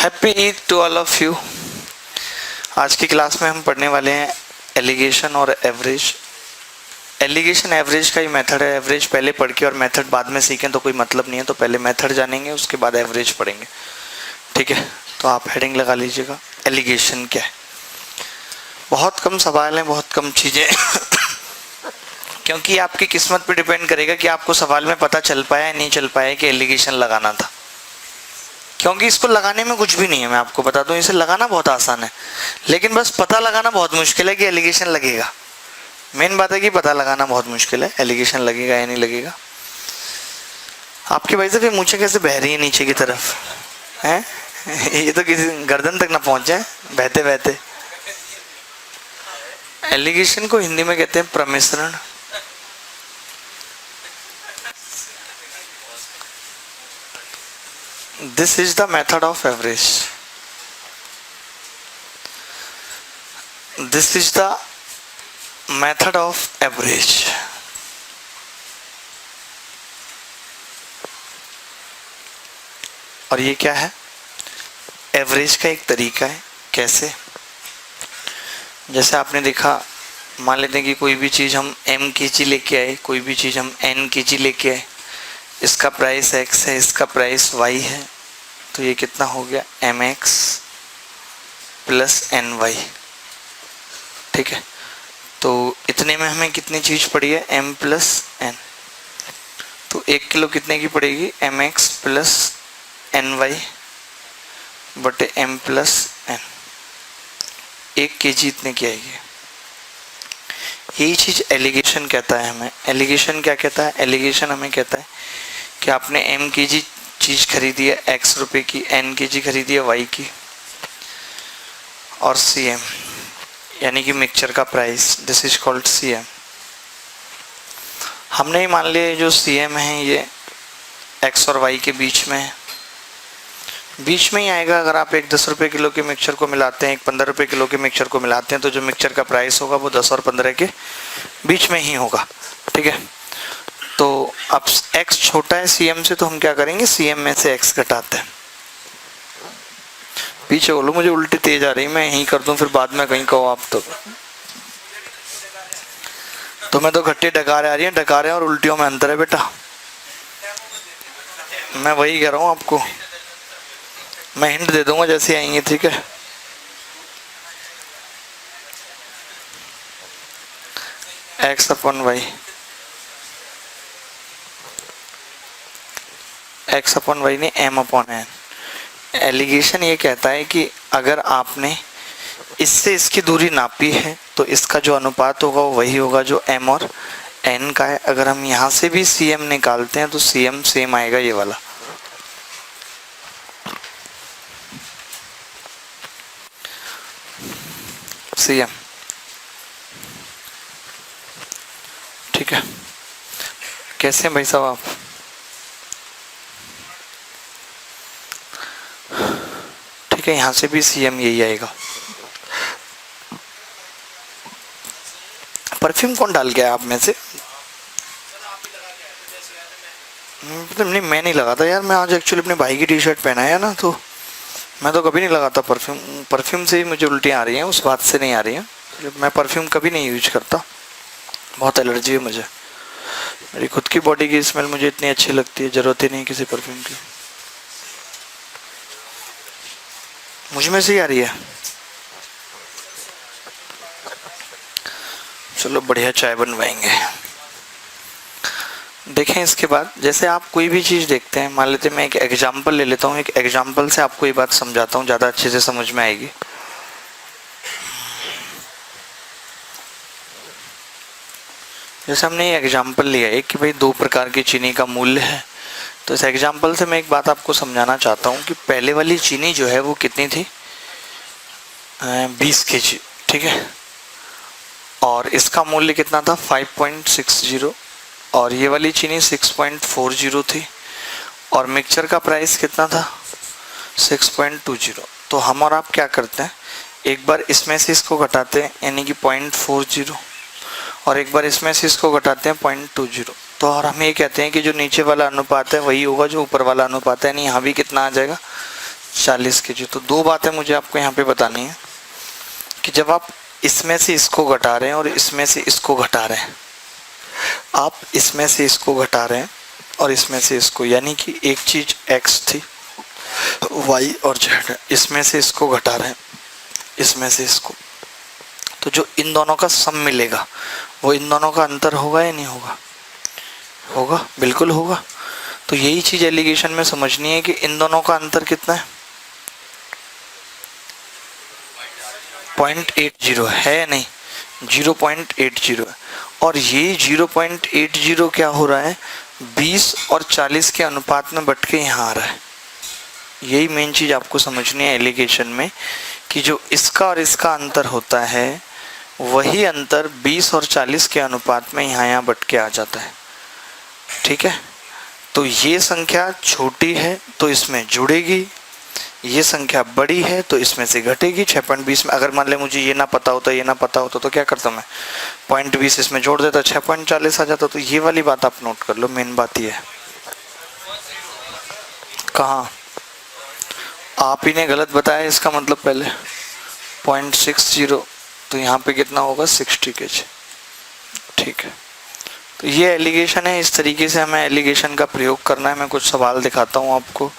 Happy Eid to all of you. आज की class में हम पढ़ने वाले हैं एलिगेशन और एवरेज। एलिगेशन एवरेज का ही मेथड है। एवरेज पहले पढ़ के और मेथड बाद में सीखें तो कोई मतलब नहीं है, तो पहले मेथड जानेंगे उसके बाद एवरेज पढ़ेंगे, ठीक है। तो आप हेडिंग लगा लीजिएगा, एलिगेशन क्या है। बहुत कम सवाल हैं, बहुत कम चीज़ें क्योंकि आपकी किस्मत पे डिपेंड करेगा कि आपको सवाल में पता चल पाया या नहीं चल पाया कि एलिगेशन लगाना था, क्योंकि इसको लगाने में कुछ भी नहीं है। मैं आपको बता दूं, इसे लगाना बहुत आसान है, लेकिन बस पता लगाना बहुत मुश्किल है कि एलिगेशन लगेगा। मेन बात है कि पता लगाना बहुत मुश्किल है, एलिगेशन लगेगा या नहीं लगेगा। आपके भाई साहब ये मूंछें कैसे बह रही है नीचे की तरफ हैं? ये तो किसी गर्दन तक ना पहुंचे बहते बहते। एलिगेशन को हिंदी में कहते हैं प्रमिश्रण। This is the method of average. This is the method of average. और ये क्या है? एवरेज का एक तरीका है। कैसे? जैसे आपने देखा, मान लेते हैं कि कोई भी चीज़ हम m kg लेके आए, कोई भी चीज़ हम n kg लेके आए, इसका प्राइस x है, इसका प्राइस y है, तो ये कितना हो गया? mx प्लस ny, ठीक है। तो इतने में हमें कितनी चीज़ पड़ी है? m plus n। तो 1 किलो कितने की पड़ेगी? mx प्लस ny बटे m प्लस n। 1 kg इतने की आएगी। यही चीज़ एलिगेशन कहता है हमें। एलिगेशन क्या कहता है? एलिगेशन हमें कहता है कि आपने m kg चीज़ खरीदी है x रुपए की, n kg खरीदी है y की, और cm यानी कि मिक्सचर का price, this is called cm। हमने ही मान लिया जो cm है ये x और y के बीच में है, बीच में ही आएगा। अगर आप एक 10 रुपये किलो के मिक्सचर को मिलाते हैं, एक 15 रुपये किलो के मिक्सचर को मिलाते हैं, तो जो मिक्सचर का प्राइस होगा वो 10 और 15 के बीच में ही होगा, ठीक है। तो अब x छोटा है cm से, तो हम क्या करेंगे? cm में से x घटाते हैं। पीछे बोलो मुझे उल्टी तेज आ रही, मैं यहीं कर दूं फिर बाद में कहीं कहो आप तो मैं तो घट्टे डकारे आ रही हैं। डकारे और उल्टियों में अंतर है बेटा, मैं वही कह रहा हूँ आपको। मैं हिंट दे दूंगा जैसे आएंगे, ठीक है। x अपन y, x अपन y नहीं, m अपन n। एलिगेशन ये कहता है कि अगर आपने इससे इसकी दूरी नापी है तो इसका जो अनुपात होगा वो वही होगा जो m और n का है। अगर हम यहाँ से भी cm निकालते हैं तो cm सेम आएगा, ये वाला। cm, ठीक है। कैसे हैं भाई साहब आप? ठीक है, यहाँ से भी cm यही आएगा। परफ्यूम कौन डाल गया आप में से? नहीं, मैं नहीं लगाता यार। मैं आज एक्चुअली अपने भाई की टी शर्ट पहना है ना, तो मैं तो कभी नहीं लगाता परफ्यूम। परफ्यूम से ही मुझे उल्टियाँ आ रही हैं, उस बात से नहीं आ रही हैं। मैं परफ्यूम कभी नहीं यूज करता, बहुत एलर्जी है मुझे। मेरी खुद की बॉडी की स्मेल मुझे इतनी अच्छी लगती है, ज़रूरत ही नहीं किसी परफ्यूम की। मुझ में से ही आ रही है। चलो बढ़िया चाय बनवाएंगे। देखें, इसके बाद जैसे आप कोई भी चीज़ देखते हैं, मान लेते हैं, मैं एक एग्जांपल ले लेता हूँ। एक एग्जांपल से आपको ये बात समझाता हूँ, ज़्यादा अच्छे से समझ में आएगी। जैसे हमने ये एग्जांपल लिया है कि भाई 2 प्रकार की चीनी का मूल्य है, तो इस एग्जांपल से मैं एक बात आपको समझाना चाहता हूँ कि पहले वाली चीनी जो है वो कितनी थी? 20 kg, ठीक है। और इसका मूल्य कितना था? 5.60। और ये वाली चीनी 6.40 थी। और मिक्सचर का प्राइस कितना था? 6.20। तो हम और आप क्या करते हैं, एक बार इसमें से इसको घटाते हैं यानी कि 0.40, और एक बार इसमें से इसको घटाते हैं 0.20। तो और हम ये कहते हैं कि जो नीचे वाला अनुपात है वही होगा जो ऊपर वाला अनुपात है, यानी यहाँ भी कितना आ जाएगा? 40 kg। तो दो बातें मुझे आपको यहाँ पे बतानी है कि जब आप इसमें से इसको घटा रहे हैं और इसमें से इसको घटा रहे हैं, आप इसमें से इसको घटा रहे हैं और इसमें से इसको, यानी कि एक चीज x थी, y और z है, इसमें से इसको घटा रहे हैं, इसमें से इसको, तो जो इन दोनों का सम मिलेगा वो इन दोनों का अंतर होगा या नहीं होगा? होगा, बिल्कुल होगा। तो यही चीज एलिगेशन में समझनी है कि इन दोनों का अंतर कितना है? 0.80 है या नहीं? 0.80 है। और ये 0.80 क्या हो रहा है? 20 और 40 के अनुपात में बट के यहाँ आ रहा है। यही मेन चीज आपको समझनी है एलिगेशन में, कि जो इसका और इसका अंतर होता है वही अंतर 20 और 40 के अनुपात में यहाँ बट के आ जाता है। ठीक है, तो ये संख्या छोटी है तो इसमें जुड़ेगी, ये संख्या बड़ी है तो इसमें से घटेगी 6.20 में। अगर मान ले मुझे ये ना पता होता, ये ना पता होता, तो क्या करता मैं? 0.20 इसमें जोड़ देता, 6.40 आ जाता। तो ये वाली बात आप नोट कर लो, मेन बात ये है। कहाँ? आप ही ने गलत बताया, इसका मतलब पहले 0.60, तो यहाँ पे कितना होगा? 60 kg। ठीक है, तो ये एलिगेशन है। इस तरीके से हमें एलिगेशन का प्रयोग करना है। मैं कुछ सवाल दिखाता हूँ आपको।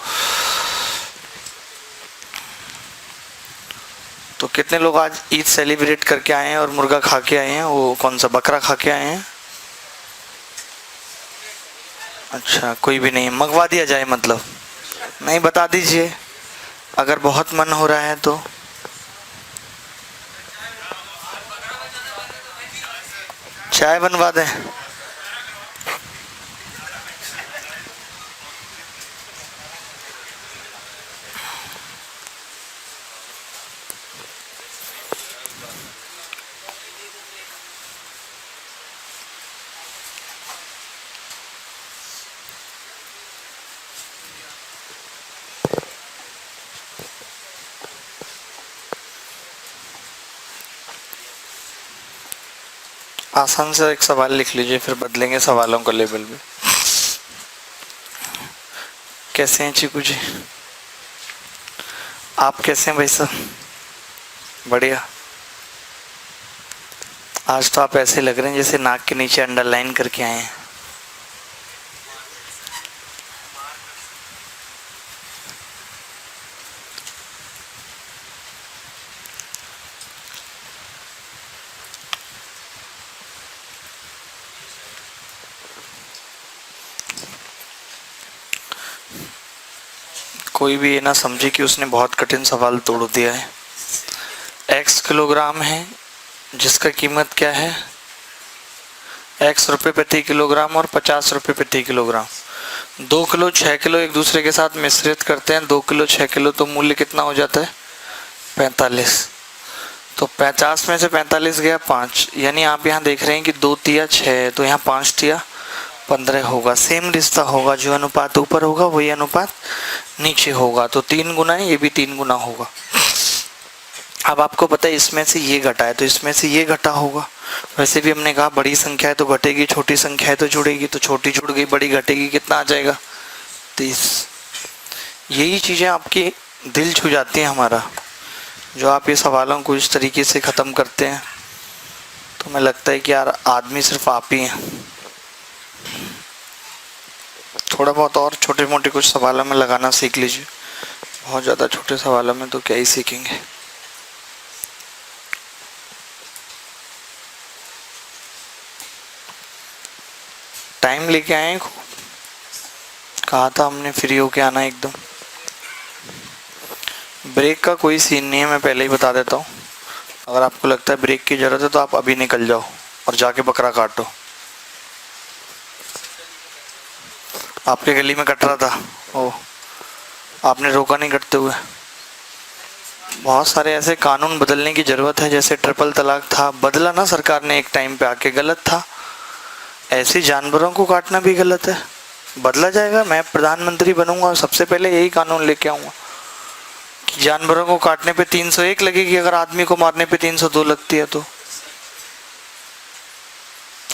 तो कितने लोग आज ईद सेलिब्रेट करके आए हैं और मुर्गा खा के आए हैं? वो कौन सा बकरा खा के आए हैं? अच्छा, कोई भी नहीं, मंगवा दिया जाए मतलब? नहीं, बता दीजिए अगर बहुत मन हो रहा है तो। चाय बनवा दें? आसान से एक सवाल लिख लीजिए, फिर बदलेंगे सवालों का लेवल भी। कैसे हैं चीकू जी? आप कैसे हैं भाई साहब? बढ़िया। आज तो आप ऐसे लग रहे हैं जैसे नाक के नीचे अंडरलाइन करके आए हैं। कोई भी ये ना समझे कि उसने बहुत कठिन सवाल तोड़ दिया है। x किलोग्राम है जिसका कीमत क्या है? x रुपये प्रति किलोग्राम और 50 रुपये प्रति किलोग्राम। 2 किलो 6 किलो एक दूसरे के साथ मिश्रित करते हैं, 2 किलो 6 किलो, तो मूल्य कितना हो जाता है? 45। तो 50 में से 45 गया 5, यानी आप यहाँ देख रहे हैं कि 2 तिया 6, तो यहाँ 5 तिया 15 होगा। सेम रिश्ता होगा, जो अनुपात ऊपर होगा वही अनुपात नीचे होगा। तो 3 गुना है, ये भी 3 गुना होगा। अब आपको पता है इसमें से ये घटा है तो इसमें से ये घटा होगा। वैसे भी हमने कहा बड़ी संख्या है तो घटेगी, छोटी संख्या है तो जुड़ेगी, तो छोटी जुड़ गई, बड़ी घटेगी, कितना आ जाएगा? 30। यही चीज़ें आपकी दिल छू जाती हैं हमारा, जो आप ये सवालों को इस तरीके से ख़त्म करते हैं। तो हमें लगता है कि यार आदमी सिर्फ आप ही हैं। थोड़ा बहुत और छोटे मोटे कुछ सवालों में लगाना सीख लीजिए, बहुत ज़्यादा छोटे सवालों में तो क्या ही सीखेंगे। टाइम लेके आए, कहा था हमने फ्री होके आना एकदम। ब्रेक का कोई सीन नहीं है, मैं पहले ही बता देता हूँ। अगर आपको लगता है ब्रेक की ज़रूरत है तो आप अभी निकल जाओ और जाके बकरा काटो। आपके गली में कट रहा था, ओ आपने रोका नहीं कटते हुए। बहुत सारे ऐसे कानून बदलने की ज़रूरत है, जैसे ट्रिपल तलाक था, बदला ना सरकार ने एक टाइम पे आके, गलत था। ऐसे जानवरों को काटना भी गलत है, बदला जाएगा। मैं प्रधानमंत्री बनूंगा और सबसे पहले यही कानून लेके आऊँगा कि जानवरों को काटने पे 301 लगेगी, अगर आदमी को मारने पे 302 लगती है तो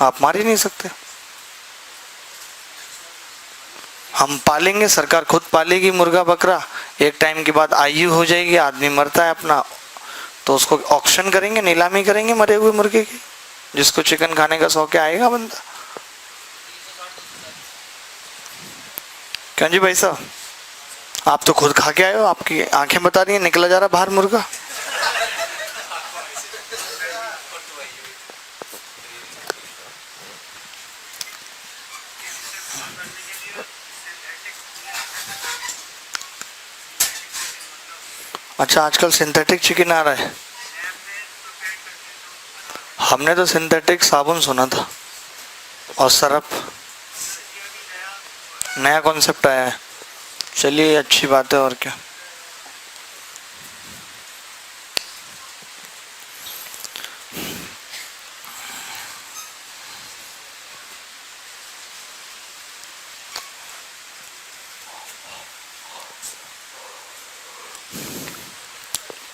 आप मार ही नहीं सकते। हम पालेंगे, सरकार खुद पालेगी मुर्गा बकरा, एक टाइम के बाद आयु हो जाएगी, आदमी मरता है अपना, तो उसको ऑक्शन करेंगे, नीलामी करेंगे मरे हुए मुर्गे की। जिसको चिकन खाने का शौक है आएगा बंदा। क्यों जी भाई साहब, आप तो खुद खा के आए हो, आपकी आंखें बता रही हैं निकला जा रहा बाहर मुर्गा। अच्छा, आजकल सिंथेटिक चिकन आ रहा है। हमने तो सिंथेटिक साबुन सुना था और सरफ, नया कॉन्सेप्ट आया है। चलिए अच्छी बात है, और क्या।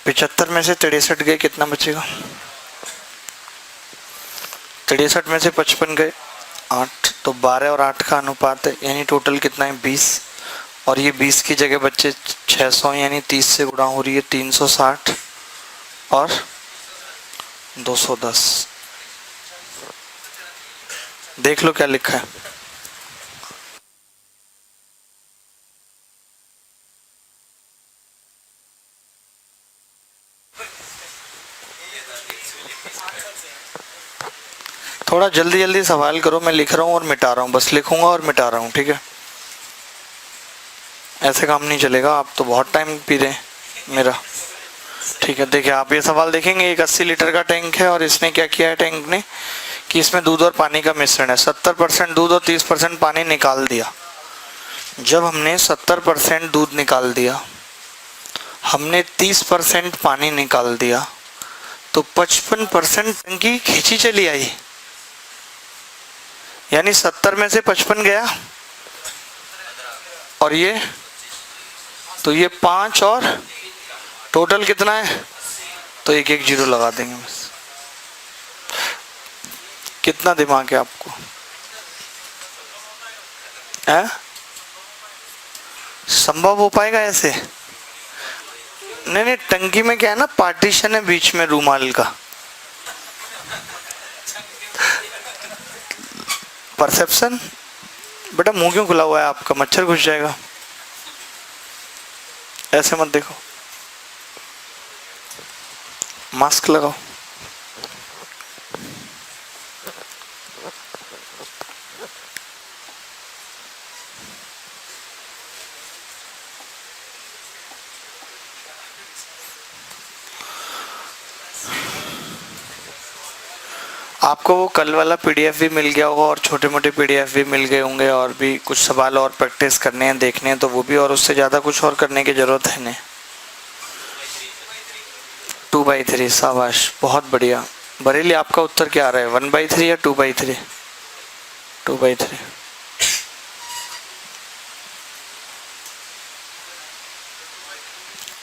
पिचहत्तर में से 63 गए, कितना बचेगा? 63 में से 55 गए 8, तो 12 और 8 का अनुपात है, यानी टोटल कितना है 20। और ये 20 की जगह बच्चे 600, यानी 30 से गुणा हो रही है 360 और 210। देख लो क्या लिखा है। थोड़ा जल्दी जल्दी सवाल करो, मैं लिख रहा हूँ और मिटा रहा हूँ, बस लिखूंगा और मिटा रहा हूँ, ठीक है। ऐसे काम नहीं चलेगा, आप तो बहुत टाइम पी रहे हैं मेरा। ठीक है, देखिए आप ये सवाल देखेंगे, एक 80 लीटर का टैंक है और इसने क्या किया है टैंक ने कि इसमें दूध और पानी का मिश्रण है। 70% दूध और 30% पानी निकाल दिया। जब हमने 70% दूध निकाल दिया, हमने 30% पानी निकाल दिया, तो 55% टंकी खींची चली आई, यानी 70 में से 55 गया, और ये तो ये 5 और टोटल कितना है, तो एक एक जीरो लगा देंगे बस। कितना दिमाग है आपको, है? संभव हो पाएगा ऐसे? नहीं नहीं, टंकी में क्या है ना, पार्टीशन है बीच में रूमाल का। परसेप्शन बेटा, मुंह क्यों खुला हुआ है आपका, मच्छर घुस जाएगा। ऐसे मत देखो, मास्क लगाओ। आपको वो कल वाला पीडीएफ भी मिल गया होगा और छोटे मोटे पीडीएफ भी मिल गए होंगे, और भी कुछ सवाल और प्रैक्टिस करने हैं, देखने हैं, तो वो भी, और उससे ज़्यादा कुछ और करने की ज़रूरत है नहीं। 2/3, शाबाश, बहुत बढ़िया। बरेली, आपका उत्तर क्या आ रहा है, 1/3 या 2/3? 2/3।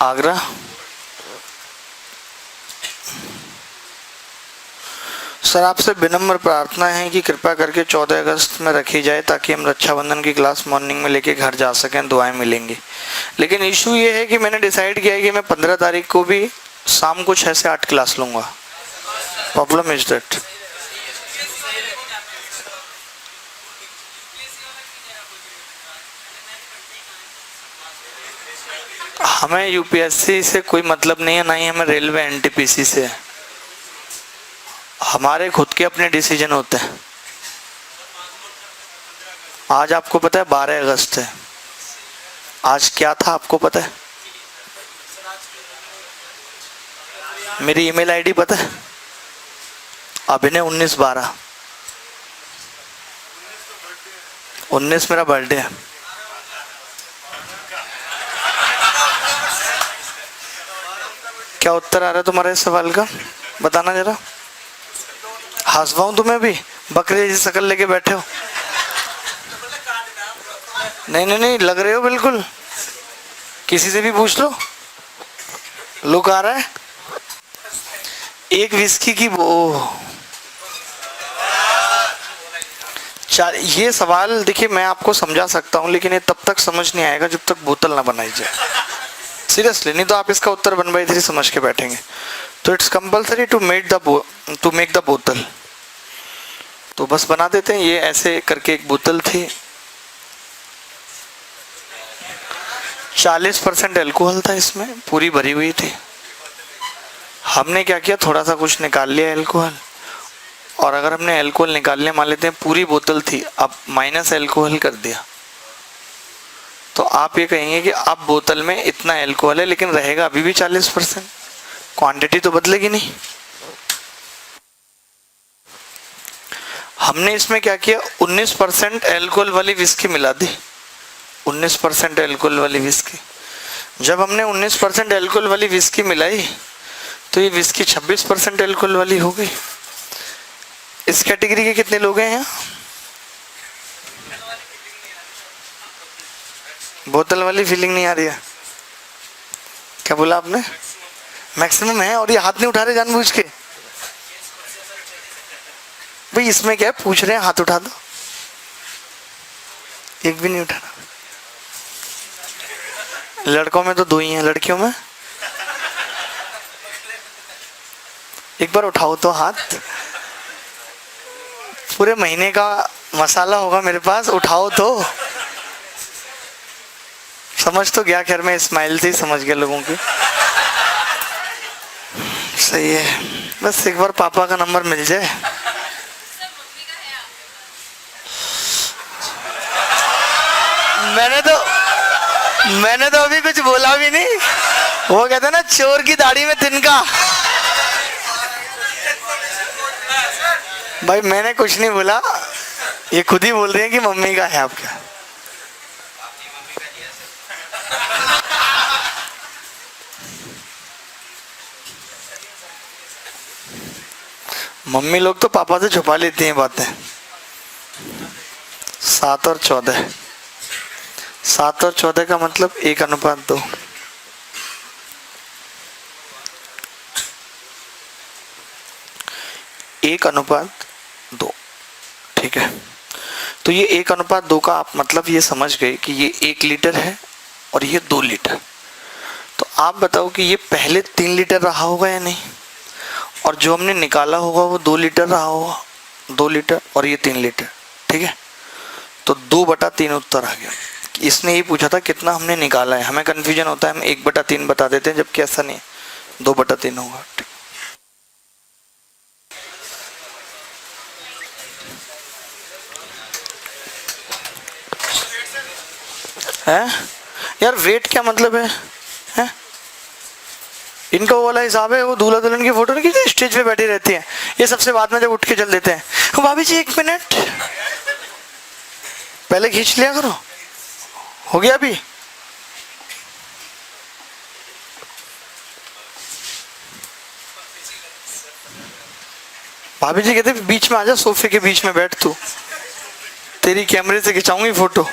आगरा, सर आपसे विनम्र प्रार्थना है कि कृपया करके 14 अगस्त में रखी जाए, ताकि हम रक्षाबंधन की क्लास मॉर्निंग में लेके घर जा सकें, दुआएं मिलेंगी। लेकिन इशू ये है कि मैंने डिसाइड किया है कि मैं 15 तारीख को भी शाम को 6 से 8 क्लास लूंगा। प्रॉब्लम इज दैट हमें यूपीएससी से कोई मतलब नहीं है, ना ही हमें रेलवे एनटीपीसी से। हमारे खुद के अपने डिसीजन होते हैं। आज आपको पता है 12 अगस्त है, आज क्या था आपको पता है? मेरी ईमेल आईडी पता है? अभिनय 1912। 19 मेरा बर्थडे है। क्या उत्तर आ रहा है तुम्हारे इस सवाल का, बताना जरा। हंसवाऊं तुम्हें भी, बकरे जैसी शक्ल लेके बैठे हो। नहीं नहीं नहीं, लग रहे हो बिल्कुल, किसी से भी पूछ लो, लुक आ रहा है। एक विस्की की वो ये सवाल देखिए मैं आपको समझा सकता हूँ, लेकिन ये तब तक समझ नहीं आएगा जब तक बोतल ना बनाई जाए, सीरियसली। नहीं तो आप इसका उत्तर 1/3 समझ के बैठेंगे। तो it's compulsory to make the बोतल। तो बस बना देते हैं। ये ऐसे करके एक बोतल थी, 40% अल्कोहल था इसमें, पूरी भरी हुई थी। हमने क्या किया, थोड़ा सा कुछ निकाल लिया अल्कोहल, और अगर हमने अल्कोहल निकाल लिया, मान लेते हैं पूरी बोतल थी, अब माइनस अल्कोहल कर दिया, तो आप ये कहेंगे कि अब बोतल में इतना अल्कोहल है, लेकिन रहेगा अभी भी 40%, क्वांटिटी तो बदलेगी नहीं। हमने इसमें क्या किया, 19% अल्कोहल वाली विस्की मिला दी, 19% अल्कोहल वाली विस्की। जब हमने 19% अल्कोहल वाली विस्की मिलाई, तो ये विस्की 26% अल्कोहल वाली हो गई। इस कैटेगरी के कितने लोग हैं यहाँ? बोतल वाली फीलिंग नहीं आ रही है? क्या बोला आपने? मैक्सिमम है, और ये हाथ नहीं उठा रहे जानबूझ के। भाई इसमें क्या है, पूछ रहे हैं, हाथ उठा दो। एक भी नहीं उठा रहा। लड़कों में तो 2 ही हैं, लड़कियों में एक बार उठाओ तो हाथ। पूरे महीने का मसाला होगा मेरे पास, उठाओ तो। समझ तो गया, खैर मैं स्माइल से ही समझ गया लोगों की। सही है, बस एक बार पापा का नंबर मिल जाए। मैंने तो अभी कुछ बोला भी नहीं। वो कहते हैं ना, चोर की दाढ़ी में तिनका। भाई मैंने कुछ नहीं बोला, ये खुद ही बोल रही है कि मम्मी का है आपका। मम्मी लोग तो पापा से छुपा लेती हैं बातें। 7 और 14, 7 और 14 का मतलब 1:2। एक अनुपात 2, ठीक है। तो ये 1:2 का आप मतलब ये समझ गए कि ये 1 लीटर है और ये 2 लीटर। तो आप बताओ कि ये पहले 3 लीटर रहा होगा या नहीं, और जो हमने निकाला होगा वो 2 लीटर रहा होगा, 2 लीटर और ये 3 लीटर, ठीक है। तो 2/3 उत्तर आ गया। इसने ये पूछा था कितना हमने निकाला है। हमें कन्फ्यूजन होता है, हम 1/3 बता देते हैं, जबकि ऐसा नहीं है, 2/3 होगा। है यार, वेट क्या मतलब है? इनका वो वाला हिसाब है, वो दूल्हा दुल्हन की फोटो नहीं खींचती, स्टेज पे बैठी रहती है, ये सबसे बाद में जब उठ के चल देते हैं। भाभी जी 1 मिनट पहले खींच लिया करो, हो गया अभी। भाभी जी कहते बीच में आजा, सोफे के बीच में बैठ तू, तेरी कैमरे से खिंचाऊंगी फोटो।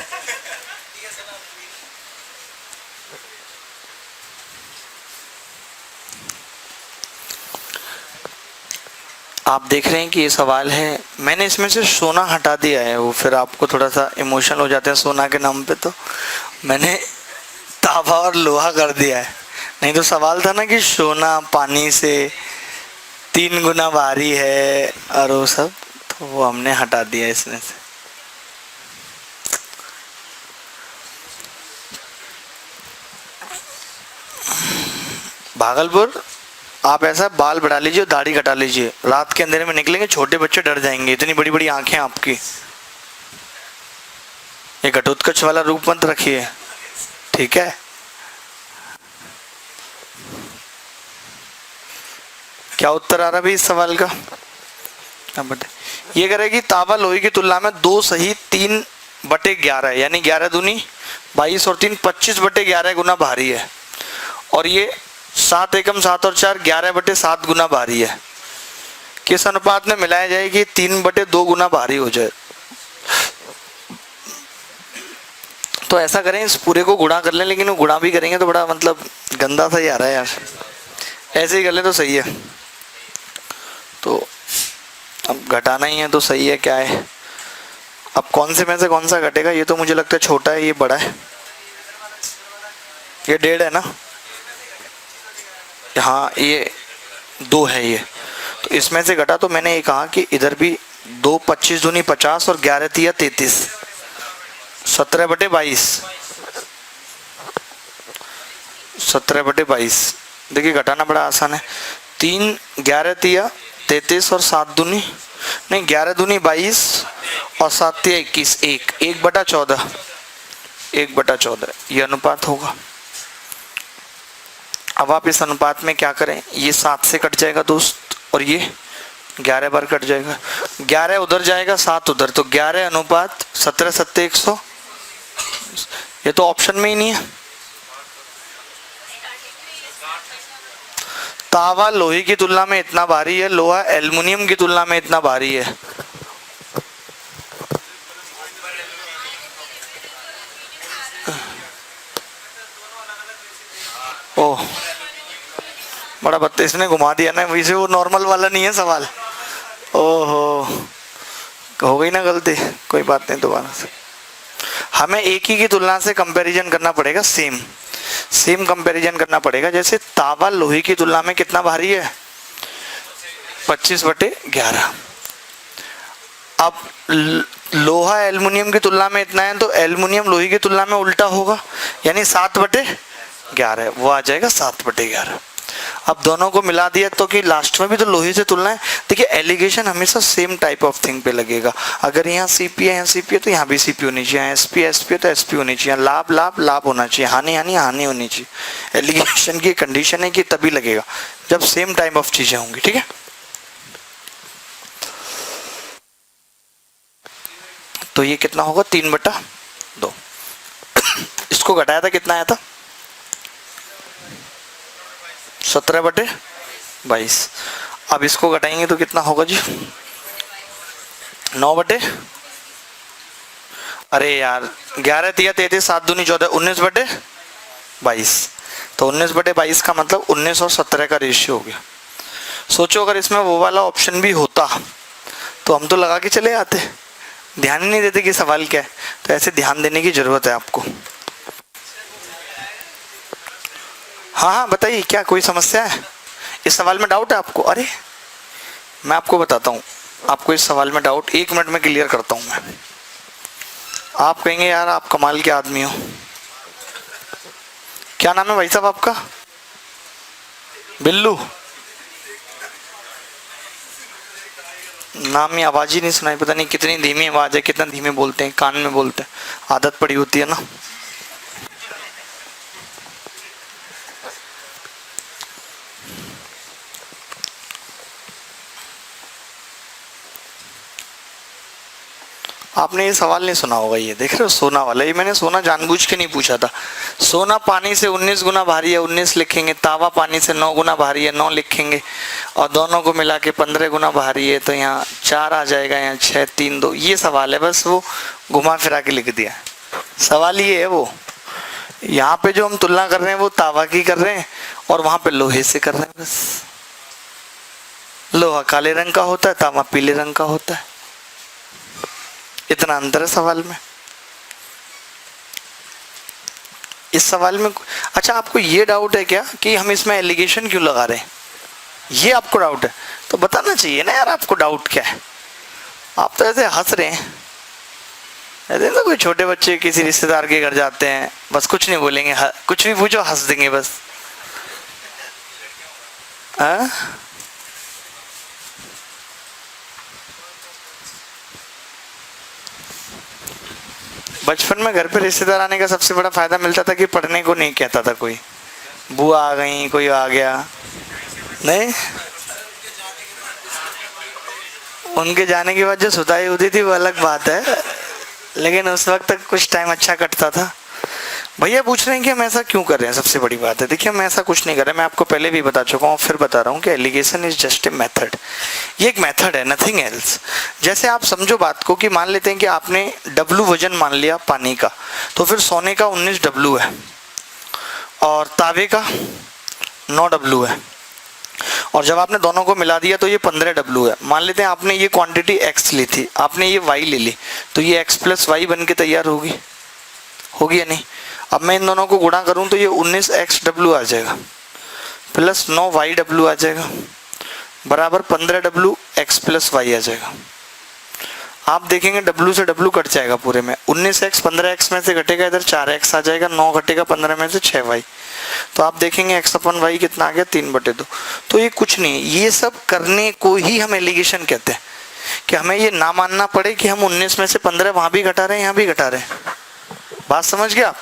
आप देख रहे हैं कि ये सवाल है, मैंने इसमें से सोना हटा दिया है, वो फिर आपको थोड़ा सा इमोशनल हो जाते हैं सोना के नाम पे, तो मैंने तांबा और लोहा कर दिया है। नहीं तो सवाल था ना कि सोना पानी से 3 गुना भारी है और वो सब, तो वो हमने हटा दिया इसमें से। भागलपुर आप ऐसा बाल बढ़ा लीजिए, दाढ़ी कटा लीजिए, रात के अंधेरे में निकलेंगे, छोटे बच्चे डर जाएंगे, इतनी बड़ी बड़ी आंखें आपकी। ये घटोत्कच वाला रूप मत रखिए, ठीक है। क्या उत्तर आ रहा भाई इस सवाल का? अब बताइए। ये कह रहे कि तांबा लोहे की तुलना में 2 सही 3/11 यानी 11 दूनी 22 और 3 25/11 गुना भारी है, और ये 7 एकम 7 और 4 11/7 गुना भारी है। किस अनुपात में मिलाया जाए कि 3/2 गुना भारी हो जाए? तो ऐसा करें, इस पूरे को गुणा कर लें, लेकिन वो गुणा भी करेंगे तो बड़ा मतलब गंदा सा ही आ रहा है यार, ऐसे ही कर लें तो सही है। तो अब घटाना ही है तो सही है, क्या है, अब कौन से में से कौन सा घटेगा? ये तो मुझे लगता है छोटा है, ये बड़ा है, ये 1.5 है ना? हाँ ये 2 है ये, तो इसमें से घटा। तो मैंने ये कहा कि इधर भी 2 25 दूनी 50 और 11 तिया 33, 17/22, 17/22। देखिए घटाना बड़ा आसान है। 3 11 तिया 33 और 7 दूनी नहीं 11 दूनी 22 और 7 तिया 21, 1/14, 1/14 ये अनुपात होगा। अब आप इस अनुपात में क्या करें, ये 7 से कट जाएगा दोस्त और ये 11 बार कट जाएगा, 11 उधर जाएगा 7 उधर, तो 11 अनुपात 17 7 100। ये तो ऑप्शन में ही नहीं है। तावा लोहे की तुलना में इतना भारी है, लोहा एल्युमिनियम की तुलना में इतना भारी है। ओह बड़ा बत्ते इसने घुमा दिया ना, वैसे वो नॉर्मल वाला नहीं है सवाल। ओहो हो गई ना गलती, कोई बात नहीं, दोबारा से हमें एक ही की तुलना से कंपैरिजन करना पड़ेगा, सेम कंपैरिजन करना पड़ेगा। जैसे तावा लोहे की तुलना में कितना भारी है, 25/11। अब लोहा एल्युमिनियम की तुलना में इतना है, तो एल्युमिनियम लोहे की तुलना में उल्टा होगा, यानी 7/11, वो आ जाएगा 7/11। अब दोनों को मिला दिया तो कि लास्ट में भी तो लोहे से तुलना है। देखिए एलिगेशन हमेशा सेम टाइप ऑफ थिंग पे लगेगा। अगर यहाँ सीपी है, यहाँ सीपी है, तो यहाँ भी सीपी होनी चाहिए, यहाँ एसपी एसपी है तो एसपी होनी चाहिए, लाभ लाभ लाभ होना चाहिए, हानि हानि हानि होनी चाहिए। एलिगेशन की कंडीशन है कि तभी लगेगा जब सेम टाइप ऑफ चीजें होंगी। ठीक है, तो ये कितना होगा 3/2। इसको घटाया था, कितना आया था 17/22। अब इसको घटाएंगे तो कितना होगा जी 9 अरे यार 11 तिया 33 7 दूनी 14 19/22। तो 19/22 का मतलब 19 और 17 का रेशियो हो गया। सोचो अगर इसमें वो वाला ऑप्शन भी होता तो हम तो लगा के चले आते, ध्यान ही नहीं देते कि सवाल क्या है। तो ऐसे ध्यान देने की जरूरत है आपको। हाँ हाँ बताइए, क्या कोई समस्या है इस सवाल में, डाउट है आपको? अरे मैं आपको बताता हूँ, आपको इस सवाल में डाउट 1 मिनट में क्लियर करता हूँ मैं। आप कहेंगे यार आप कमाल के आदमी हो। क्या नाम है भाई साहब आपका? बिल्लू? नाम ही आवाज ही नहीं सुनाई, पता नहीं कितनी धीमी आवाज है, कितना धीमे बोलते हैं, कान में बोलते हैं, आदत पड़ी होती है ना। आपने ये सवाल नहीं सुना होगा, ये देख रहे हो सोना वाला, ये मैंने सोना जानबूझ के नहीं पूछा था। सोना पानी से 19 गुना भारी है, 19 लिखेंगे। तावा पानी से 9 गुना भारी है, 9 लिखेंगे। और दोनों को मिला के 15 गुना भारी है, तो यहाँ 4 आ जाएगा, यहाँ 6 3 2। ये सवाल है, बस वो घुमा फिरा के लिख दिया। सवाल ये है, वो यहाँ पे जो हम तुलना कर रहे हैं वो तावा की कर रहे हैं और वहां पे लोहे से कर रहे हैं। बस लोहा काले रंग का होता है, तावा पीले रंग का होता है, इतना अंतर है सवाल में। इस सवाल में अच्छा आपको ये डाउट है क्या कि हम इसमें एलिगेशन क्यों लगा रहे हैं, ये आपको डाउट है? तो बताना चाहिए ना यार आपको डाउट क्या है। आप तो ऐसे हंस रहे हैं, ऐसे ना कोई छोटे बच्चे किसी रिश्तेदार के घर जाते हैं, बस कुछ नहीं बोलेंगे, कुछ भी पूछो हंस देंगे बस। हाँ बचपन में घर पे रिश्तेदार आने का सबसे बड़ा फायदा मिलता था कि पढ़ने को नहीं कहता था कोई, बुआ आ गई, कोई आ गया नहीं। उनके जाने के बाद जो सुताई होती थी वो अलग बात है, लेकिन उस वक्त तक कुछ टाइम अच्छा कटता था। भैया पूछ रहे हैं कि हम ऐसा क्यों कर रहे हैं, सबसे बड़ी बात है। देखिए हम ऐसा कुछ नहीं कर रहे, मैं आपको पहले भी बता चुका हूँ, फिर बता रहा हूँ कि allegation is just a method. ये एक मेथड है, नथिंग एल्स। जैसे आप समझो बात को कि मान लेते हैं कि आपने W वजन मान लिया पानी का, तो फिर सोने का 19 W है और तावे का 9 W है। और जब आपने दोनों को मिला दिया तो ये 15W है। मान लेते हैं आपने ये क्वांटिटी x ली थी, आपने ये y ले ली, तो ये x प्लस वाई बन के तैयार होगी, होगी या नहीं। अब मैं इन दोनों को गुणा करूं तो ये 19xW आ जाएगा प्लस 9yW आ जाएगा बराबर 15W x प्लस वाई आ जाएगा। आप देखेंगे W से W कट जाएगा पूरे में, 19x 15x में से घटेगा इधर 4x आ जाएगा, 9 घटेगा 15 में से 6y। तो आप देखेंगे x अपन y कितना आ गया 3/2। तो ये कुछ नहीं, ये सब करने को ही हम एलिगेशन कहते हैं, कि हमें ये ना मानना पड़े कि हम 19 में से 15 वहां भी घटा रहे हैं यहाँ भी घटा रहे हैं। बात समझ गया आप,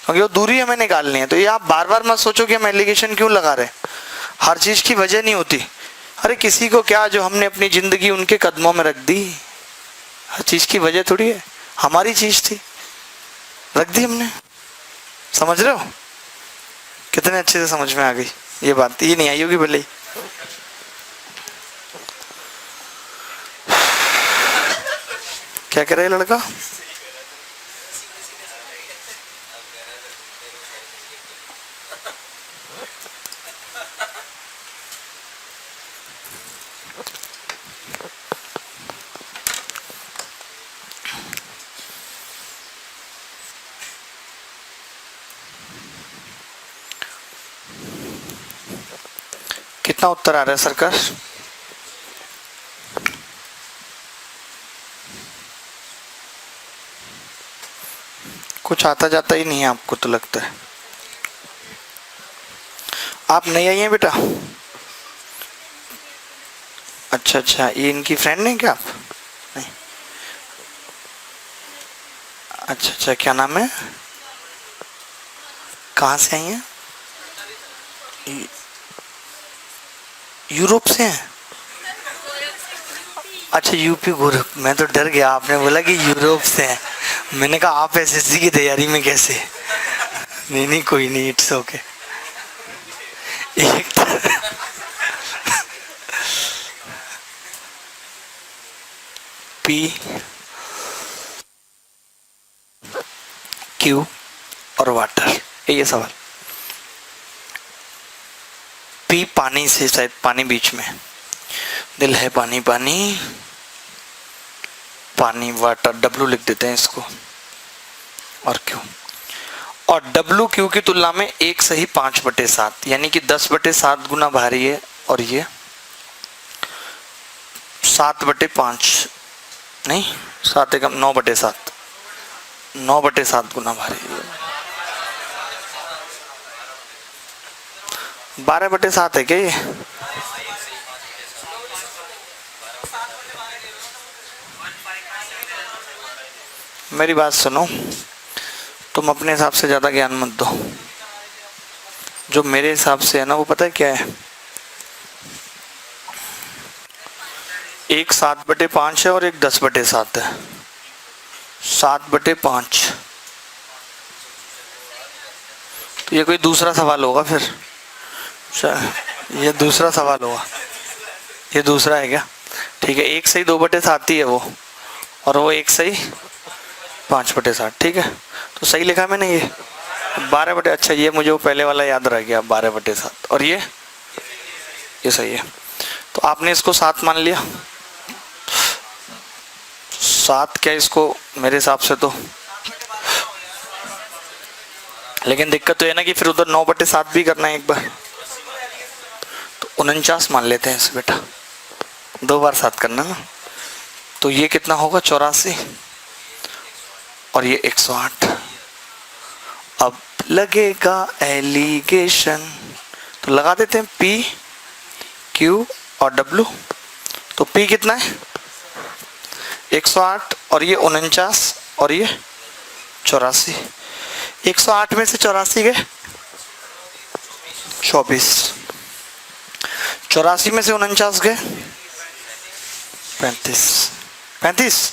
क्योंकि वो दूरी हमें निकालनी है। तो ये आप बार बार मत सोचो कि हम एलिगेशन क्यों लगा रहे हैं, हर चीज की वजह नहीं होती। अरे किसी को क्या, जो हमने अपनी जिंदगी उनके कदमों में रख दी, हर चीज की वजह थोड़ी है, हमारी चीज थी रख दी हमने। समझ रहे हो कितने अच्छे से समझ में आ गई ये बात, ये नहीं आई होगी भले ही। क्या कह रहा है लड़का? कितना उत्तर आ रहा है सरकार? कुछ आता जाता ही नहीं है आपको तो लगता है। आप नहीं आई हैं बेटा? अच्छा अच्छा, ये इनकी फ्रेंड है क्या आप? नहीं। अच्छा अच्छा, क्या नाम है, कहाँ से आई हैं? यूरोप से हैं? अच्छा यूपी गोरख, मैं तो डर गया, आपने बोला कि यूरोप से हैं, मैंने कहा आप एसएससी की तैयारी में कैसे? नहीं नहीं कोई नहीं, इट्स ओके। एक पी क्यू और वाटर, ये सवाल। पी पानी से, शायद पानी बीच में, दिल है पानी पानी पानी वाटर, डब्लू लिख देते हैं इसको, और क्यू। और डब्लू क्यू की तुलना में एक सही 5/7, यानी कि 10/7 गुना भारी है, और ये 7/5 नहीं, 7 एकम 9/7, 9/7 गुना भारी है। 12/7 है क्या ये? मेरी बात सुनो, तुम अपने हिसाब से ज्यादा ज्ञान मत दो, जो मेरे हिसाब से है ना वो पता है क्या है, एक 7/5 है और एक 10/7 है। 7/5 तो ये कोई दूसरा सवाल होगा फिर, ये दूसरा सवाल होगा, ये दूसरा है क्या? ठीक है, एक सही 2/7 ही है वो, और वो एक सही 5/7, ठीक है। तो सही लिखा मैंने ये 12 अच्छा, ये मुझे वो पहले वाला याद रह गया 12/7, और ये सही है। तो आपने इसको 7 मान लिया, 7 क्या इसको मेरे हिसाब से तो, लेकिन दिक्कत तो है ना कि फिर उधर 9/7 भी करना है एक बार, तो 49 मान लेते हैं इसे बेटा, 2 बार 7 करना ना। तो ये कितना होगा 84, और ये 108। अब लगेगा एलिगेशन, तो लगा देते हैं P Q और W। तो P कितना है 108, और ये 49, और ये 84। 108 में से 84 गए 24, 84 में से 49 गए 35।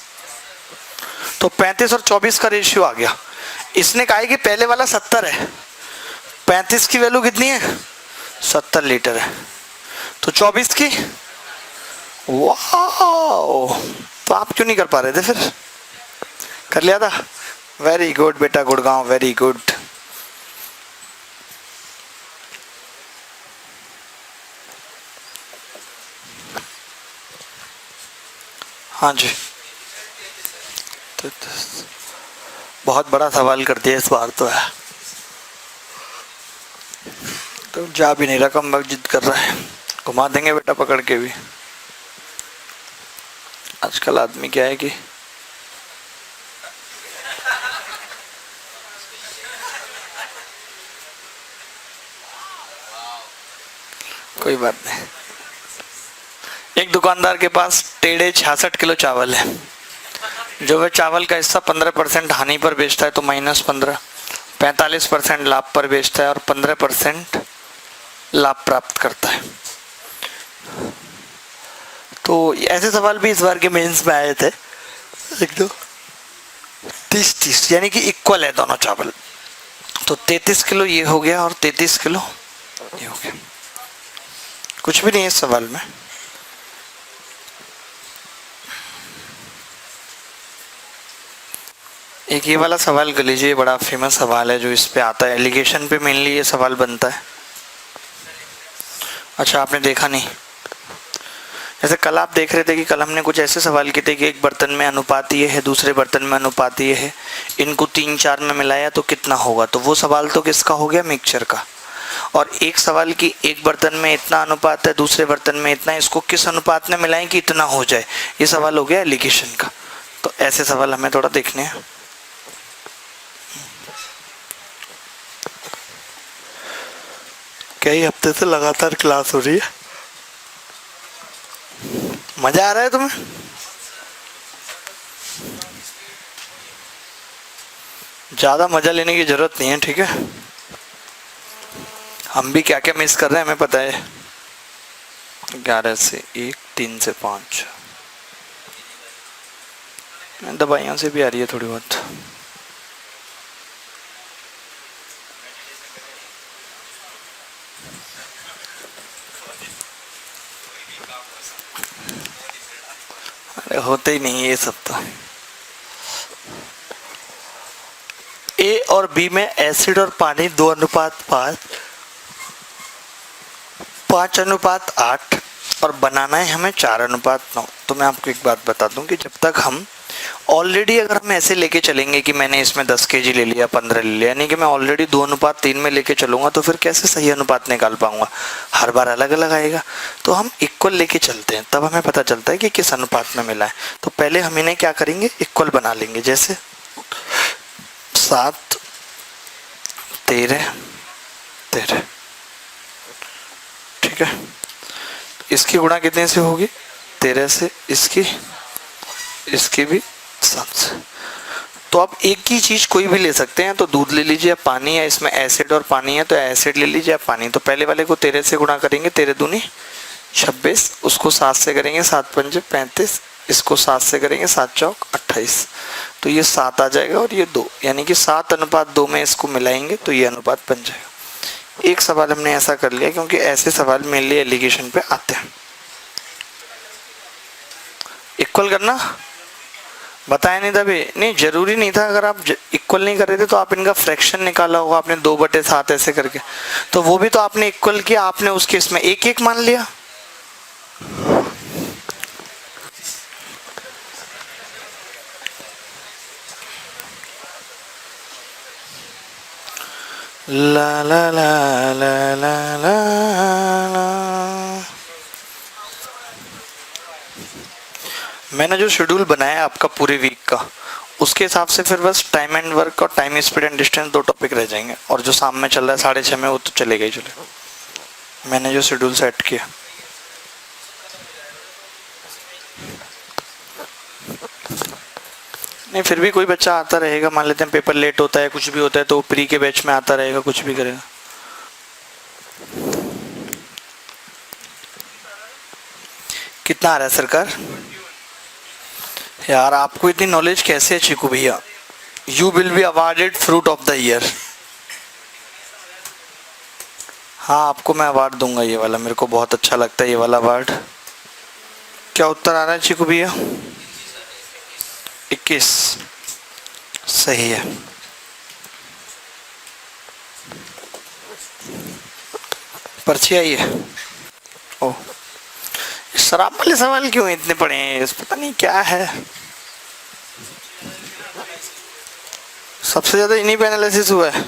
तो 35 और 24 का रेशियो आ गया। इसने कहा है कि पहले वाला 70 है, 35 की वैल्यू कितनी है 70 लीटर है, तो 24 की, वाओ, तो आप क्यों नहीं कर पा रहे थे फिर? कर लिया था, वेरी गुड बेटा, गुड़गांव, वेरी गुड। हाँ जी, तो बहुत बड़ा सवाल कर दिया इस बार तो है, तो जा भी नहीं रहा, कम वक्त जिद कर रहा है। घुमा देंगे बेटा पकड़ के भी। आजकल आदमी क्या है कि कोई बात नहीं। एक दुकानदार के पास टेढ़े 66 किलो चावल है, जो वह चावल का हिस्सा 15% हानि पर बेचता है तो -15, 45% लाभ पर बेचता है और 15% लाभ प्राप्त करता है। तो ऐसे सवाल भी इस बार के मेंस में आए थे। लिख दो 30-30, यानी कि इक्वल है दोनों चावल, तो 33 किलो ये हो गया और 33 किलो ये हो गया। कुछ भी नहीं है इस सवाल में। एक ये वाला सवाल कर लीजिए, बड़ा फेमस सवाल है जो इस पे आता है, एलिगेशन पे मेनली ये सवाल बनता है। अच्छा आपने देखा नहीं, जैसे कल आप देख रहे थे कि कल हमने कुछ ऐसे सवाल किए थे कि एक बर्तन में अनुपात ये है, दूसरे बर्तन में अनुपात ये है, इनको 3-4 में मिलाया तो कितना होगा। तो वो सवाल तो किसका हो गया, मिक्सचर का। और एक सवाल की एक बर्तन में इतना अनुपात है, दूसरे बर्तन में इतना, इसको किस अनुपात में मिलाएं कि इतना हो जाए, ये सवाल हो गया एलिगेशन का। तो ऐसे सवाल हमें थोड़ा देखने हैं। कई हफ्ते से लगातार क्लास हो रही है, मजा आ रहा है तुम्हें? ज्यादा मजा लेने की जरूरत नहीं है, ठीक है। हम भी क्या क्या मिस कर रहे हैं हमें पता है। 11 से 1, 3 से 5, दवाइयों से भी आ रही है थोड़ी बहुत। अरे होते ही नहीं ये सब तो। ए और बी में एसिड और पानी 2:5, 5:8 और बनाना है हमें 4:9। तो मैं आपको एक बात बता दूं कि जब तक हम ऑलरेडी, अगर हम ऐसे लेके चलेंगे कि मैंने इसमें 10 kg ले लिया, 15 ले लिया, यानी कि मैं ऑलरेडी 2:3 में लेके चलूंगा, तो फिर कैसे सही अनुपात निकाल पाऊंगा, हर बार अलग अलग आएगा। तो हम इक्वल लेके चलते हैं, तब हमें पता चलता है कि किस अनुपात में मिला है। तो पहले हम इन्हें क्या करेंगे, इक्वल बना लेंगे। जैसे 7, 13, 13, ठीक है। इसकी गुणा कितने से होगी, 13 से, इसकी भी 7 से। तो आप एक ही चीज कोई भी ले सकते हैं, तो दूध ले लीजिए या पानी है, इसमें एसिड और पानी है तो एसिड ले लीजिए या पानी। तो पहले वाले को 13 से गुणा करेंगे, 13 दूनी 26, उसको 7 से करेंगे, 7 पंजे 35, इसको 7 से करेंगे, 7 चौक 28, तो ये 7 आ जाएगा और ये 2, यानी कि 7:2 में इसको मिलाएंगे तो ये अनुपात बन जाएगा। एक सवाल हमने ऐसा कर लिया क्योंकि ऐसे सवाल मेनली एलिगेशन पे आते हैं। इक्वल करना बताया नहीं था भी, नहीं जरूरी नहीं था। अगर आप इक्वल नहीं कर रहे थे तो आप इनका फ्रैक्शन निकाला होगा आपने, 2/7 ऐसे करके, तो वो भी तो आपने इक्वल किया, आपने उस केस में 1-1 मान लिया। ला ला ला ला ला ला। मैंने जो शेड्यूल बनाया आपका पूरे वीक का, उसके हिसाब से फिर बस टाइम एंड वर्क और time speed and distance 2 topic रह जाएंगे, और जो शाम में चल रहा है 6:30 में वो तो चलेगा ही चलेगा। मैंने जो शेड्यूल सेट किया, नहीं फिर भी कोई बच्चा आता रहेगा, मान लेते हैं पेपर लेट होता है, कुछ भी होता है, तो प्री के बैच में आता रहेगा, कुछ भी करेगा। कितना आ रहा है सरकार? यार आपको इतनी नॉलेज कैसे है चीकू भैया? You will be awarded fruit of the year. हाँ आपको मैं अवार्ड दूंगा, ये वाला मेरे को बहुत अच्छा लगता है, ये वाला अवार्ड। क्या उत्तर आ रहा है चीकू भैया? 21 सही है। पर्ची आई है। ओ शराब वाले सवाल क्यों इतने पड़े हैं, पता नहीं क्या है। सबसे ज्यादा इन्हीं पे एनालिसिस हुआ है,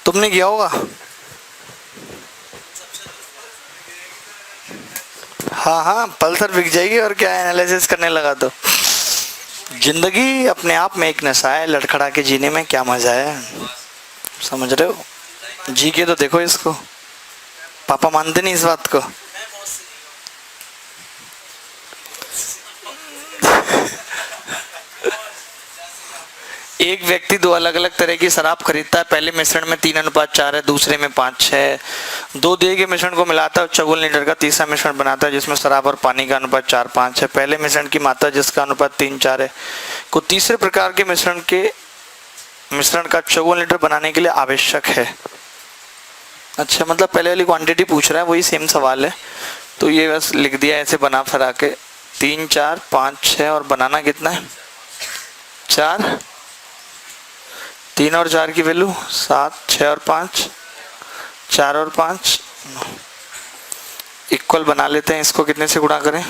तुमने किया होगा। हाँ हाँ, पल्सर बिक जाएगी और क्या, एनालिसिस करने लगा तो। जिंदगी अपने आप में एक नशा है, लड़खड़ा के जीने में क्या मजा है, समझ रहे हो। जी के तो देखो इसको, पापा मानते नहीं इस बात को। एक व्यक्ति दो अलग अलग तरह की शराब खरीदता है, पहले मिश्रण में 3:4 है, दूसरे में 5:6। दो दिए के मिश्रण को मिलाता है, चौगुन लीटर का तीसरा मिश्रण बनाता है जिसमें शराब और पानी का अनुपात 4:5 है। पहले मिश्रण की मात्रा जिसका अनुपात 3:4 है को तीसरे प्रकार के मिश्रण का चौगुन लीटर बनाने के लिए आवश्यक है। अच्छा, मतलब पहले वाली क्वांटिटी पूछ रहा है, वही सेम सवाल है, तो ये बस लिख दिया ऐसे बना फरा के, 3, 4, 5, 6 और बनाना कितना है 4। 3 और 4 की वैल्यू 7, 6 और 5, 4 और 5 इक्वल बना लेते हैं। इसको कितने से गुणा करें,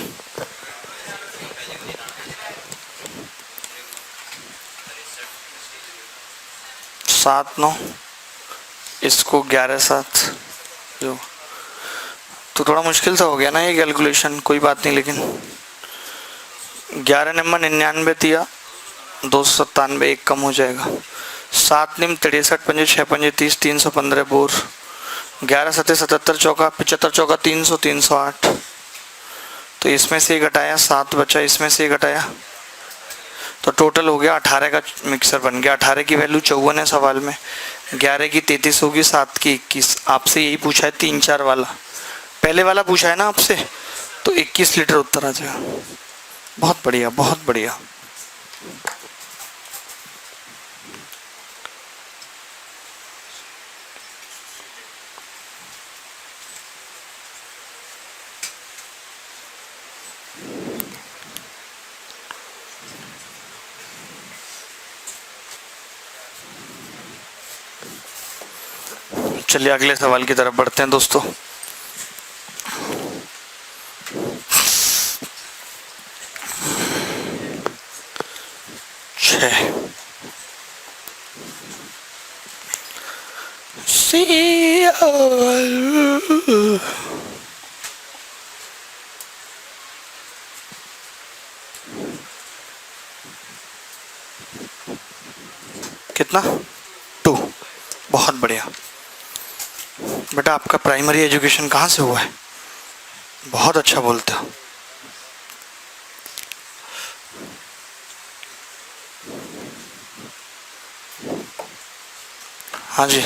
7, 9, इसको 11, 7 जो, तो थोड़ा मुश्किल सा हो गया ना ये कैलकुलेशन, कोई बात नहीं। लेकिन 11 नंबर 99 दिया, 297 एक कम हो जाएगा। 7 निम 63 पंजे 6 पंजे 30, 315 बोर। 11 सत्ते 77 चौका 75 चौका 300, 308। तो इसमें से घटाया 7 बचा, इसमें से घटाया, तो टोटल हो गया 18 का मिक्सर बन गया। 18 की वैल्यू 54 है सवाल में, 11 की 33 होगी, 7 की 21। आपसे यही पूछा है 3, 4 वाला, पहले वाला पूछा है ना आपसे, तो 21 लीटर उत्तर आ जाएगा। बहुत बढ़िया, बहुत बढ़िया। चलिए अगले सवाल की तरफ बढ़ते हैं दोस्तों। कितना 2। बहुत बढ़िया बेटा, आपका प्राइमरी एजुकेशन कहाँ से हुआ है, बहुत अच्छा बोलते हो। हाँ जी,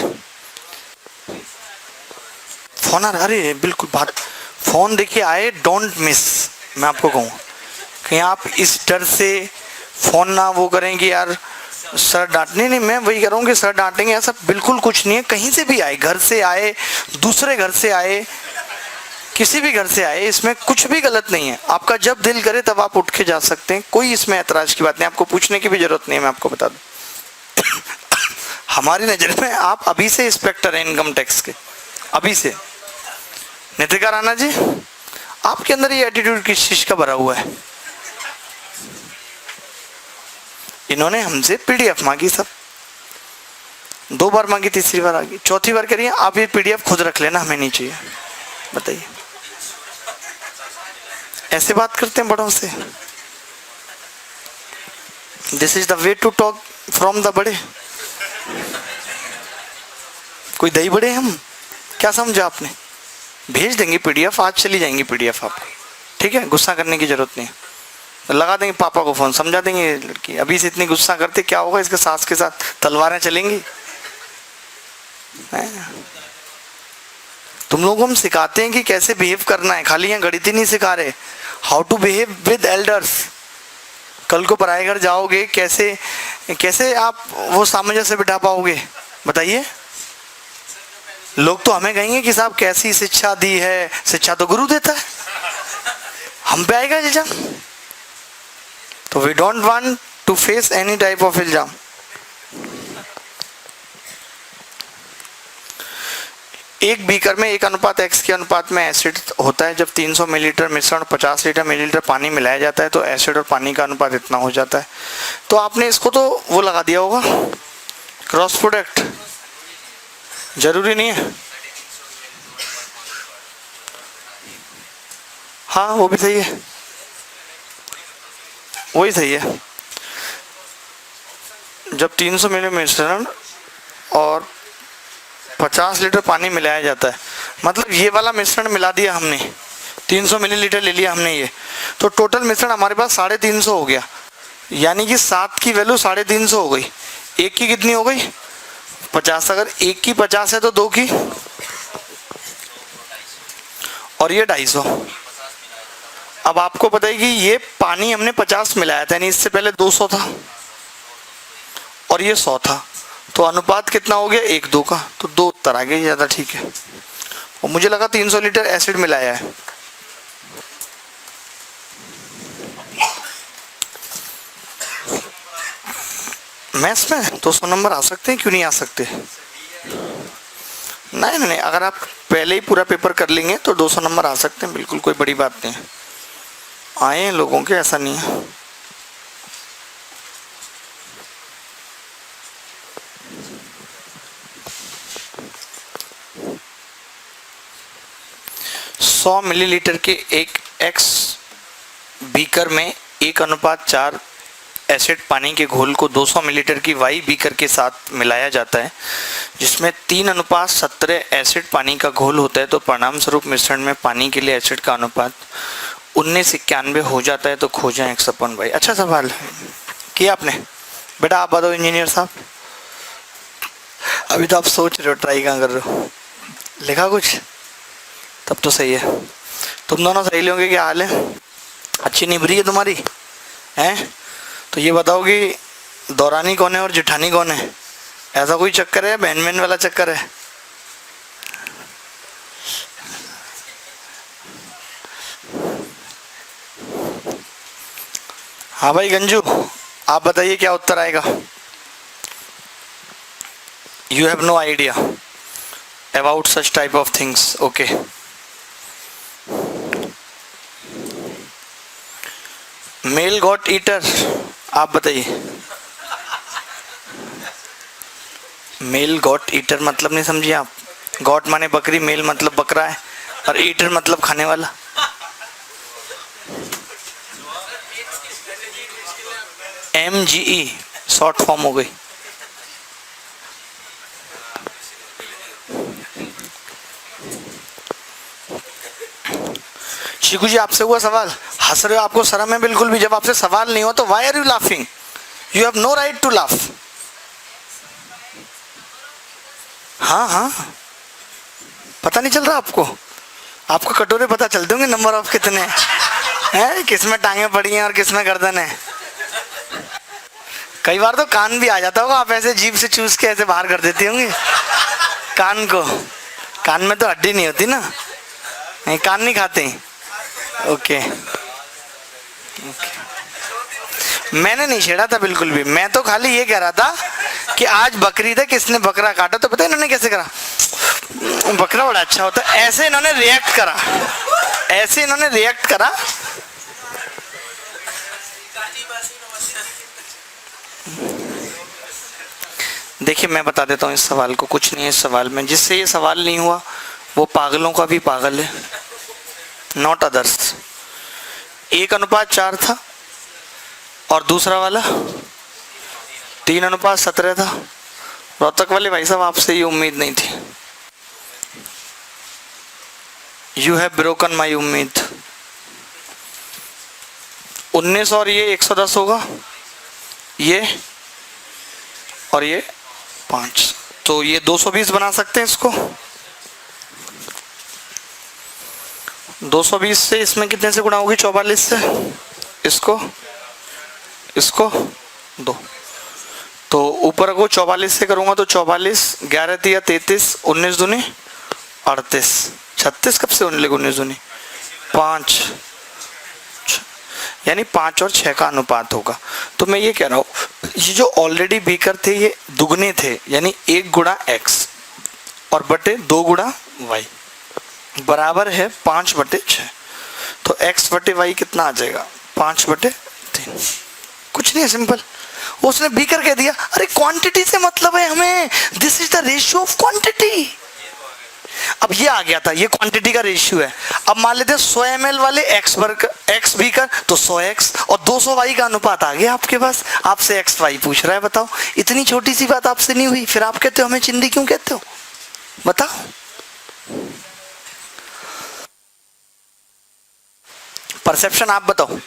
फोन आ रहा, अरे बिल्कुल बात, फोन देखिए आए, डोंट मिस। मैं आपको कहूँ कहीं आप इस डर से फोन ना वो करेंगे यार सर डांटने, नहीं मैं वही कह रहा हूँ कि सर डांटेंगे, ऐसा बिल्कुल कुछ नहीं है। कहीं से भी आए, घर से आए, दूसरे घर से आए, किसी भी घर से आए, इसमें कुछ भी गलत नहीं है। आपका जब दिल करे तब आप उठ के जा सकते हैं, कोई इसमें ऐतराज की बात नहीं, आपको पूछने की भी जरूरत नहीं है। मैं आपको बता दूं हमारी नजर में आप अभी से इंस्पेक्टर हैं इनकम टैक्स के, अभी से। नितिका राणा जी, आपके अंदर ये एटीट्यूड किस चीज का भरा हुआ है? इन्होंने हमसे पीडीएफ मांगी, सब 2 बार मांगी, तीसरी बार आ गई, चौथी बार करिए आप ये पीडीएफ खुद रख लेना, हमें नहीं चाहिए। बताइए, ऐसे बात करते हैं बड़ों से? This is the way to talk from the बड़े। कोई दही बड़े हम, क्या समझा आपने? भेज देंगे पीडीएफ, आज चली जाएंगी पीडीएफ आपको, ठीक है? गुस्सा करने की जरूरत नहीं है, लगा देंगे पापा को फोन, समझा देंगे ये लड़की अभी से इतनी गुस्सा करते, क्या होगा इसके सास के साथ तलवारें चलेंगी। तुम लोगों को हम सिखाते हैं कि कैसे बिहेव करना है, खाली यहाँ गणित ही नहीं सिखा रहे, how to behave with elders. कल को पराए घर जाओगे, कैसे कैसे आप वो सामंजस्य बिठा पाओगे? बताइए। लोग तो हमें कहेंगे कि साहब कैसी शिक्षा दी है, शिक्षा तो गुरु देता है, हम पे आएगा इल्जाम। तो we don't want to face any type of इल्जाम। एक बीकर में 1:x के अनुपात में एसिड होता है। जब 300 मिलीलीटर मिश्रण 50 मिलीलीटर पानी मिलाया जाता है तो एसिड और पानी का अनुपात इतना हो जाता है। तो आपने इसको तो वो लगा दिया होगा, क्रॉस प्रोडक्ट, जरूरी नहीं है। हाँ वो भी सही है, वही सही है। जब 300 मिली मिश्रण और 50 लीटर पानी मिलाया जाता है, मतलब ये वाला मिश्रण मिला दिया हमने, 300 मिलीलीटर ले लिया हमने ये, तो टोटल मिश्रण हमारे पास 350 हो गया। यानी कि 7 की वैल्यू 350 हो गई। एक की कितनी हो गई? 50। अगर एक की 50 है तो 2 की, और ये 250। अब आपको पता है कि ये पानी हमने 50 मिलाया था, यानी इससे पहले 200 था और ये 100 था, तो अनुपात कितना हो गया? 1:2 का। तो 2 उत्तर आ गया, ज़्यादा ठीक है। और मुझे लगा 300 लीटर एसिड मिलाया है। मैथ्स में 200 नंबर आ सकते हैं, क्यों नहीं आ सकते? नहीं नहीं, अगर आप पहले ही पूरा पेपर कर लेंगे तो 200 नंबर आ सकते हैं, बिल्कुल कोई बड़ी बात नहीं है। आए हैं लोगों के, ऐसा नहीं है। सौ मिलीलीटर के एक एक्स बीकर में 1:4 एसिड पानी के घोल को 200 मिलीलीटर की वाई बीकर के साथ मिलाया जाता है, जिसमें 3:17 एसिड पानी का घोल होता है। तो परिणाम स्वरूप मिश्रण में पानी के लिए एसिड का अनुपात 1991 हो जाता है। तो खोजें x/y। अच्छा सवाल किया आपने बेटा। आप बताओ इंजीनियर साहब, अभी तो आप सोच रहे हो, ट्राई कहाँ कर रहे हो? लिखा कुछ? तब तो सही है। तुम दोनों सहेलियों के क्या हाल है? अच्छी निभरी है तुम्हारी हैं? तो ये बताओ कि दौरानी कौन है और जेठानी कौन है? ऐसा कोई चक्कर है? बहन बहन वाला चक्कर है? हाँ भाई गंजू, आप बताइए क्या उत्तर आएगा? You have no idea about such type of things, okay. मेल गॉट ईटर, आप बताइए। मेल गॉट ईटर मतलब नहीं समझिए आप? गॉट माने बकरी, मेल मतलब बकरा है, और ईटर मतलब खाने वाला। MGE शॉर्ट फॉर्म हो गई। शिकू जी आपसे हुआ सवाल, हंस रहे हो? आपको शर्म है बिल्कुल भी? जब आपसे सवाल नहीं हो तो why are you laughing? You have no right to laugh. हाँ हाँ, पता नहीं चल रहा आपको? आपको कटोरे पता चलते होंगे नंबर ऑफ कितने हैं, किसमें टांगे पड़ी हैं और किसमें गर्दन है। कई बार तो कान भी आ जाता होगा, आप ऐसे जीभ से चूस के ऐसे बाहर कर देती होंगी कान को। कान में तो हड्डी नहीं होती ना, नहीं कान नहीं खाते। ओके, मैंने नहीं छेड़ा था बिल्कुल भी। मैं तो खाली ये कह रहा था कि आज बकरीद है, किसने बकरा काटा? तो पता है इन्होंने कैसे करा? बकरा बड़ा अच्छा होता है, ऐसे इन्होंने रिएक्ट करा, ऐसे इन्होंने रिएक्ट करा। देखिए मैं बता देता हूँ इस सवाल को, कुछ नहीं है इस सवाल में। जिससे ये सवाल नहीं हुआ वो पागलों का भी पागल है, नॉट अदर्स। 1:4 था और दूसरा वाला 3:17 था। रोहतक वाले भाई साहब आपसे ये उम्मीद नहीं थी। यू हैव ब्रोकन माई उम्मीद। 19 और ये 110 होगा, ये और ये 5, तो ये 220 बना सकते हैं इसको। 220 से इसमें कितने से गुणा होगी? 44 से। इसको इसको 2, तो ऊपर को 44 से करूंगा तो 44, 11 तिया 33, 19 दूनी 38, 36 कब से होने लगे? 19 दूनी 5, यानी 5 और 6 का अनुपात होगा। तो मैं ये कह रहा हूँ ये जो ऑलरेडी बीकर थे ये दुगने थे, यानी 1 गुणा x और बटे 2 गुणा वाई बराबर है 5/6। तो x बटे वाई कितना आ जाएगा? 5/3। कुछ नहीं है, सिंपल। उसने बी कर कह दिया, अरे क्वांटिटी से मतलब है हमें, this is the ratio of quantity. अब ये आ गया था, ये क्वांटिटी का रेशियो है। अब मान लेते हैं 100 ml वाले एक्स बी कर, तो 100x और 200 वाई का अनुपात आ गया आपके पास। आपसे एक्स वाई पूछ रहा है, बताओ। इतनी छोटी सी बात आपसे नहीं हुई, फिर आप कहते हो हमें चिंदी क्यों कहते हो? बताओ। परसेप्शन आप बताओ।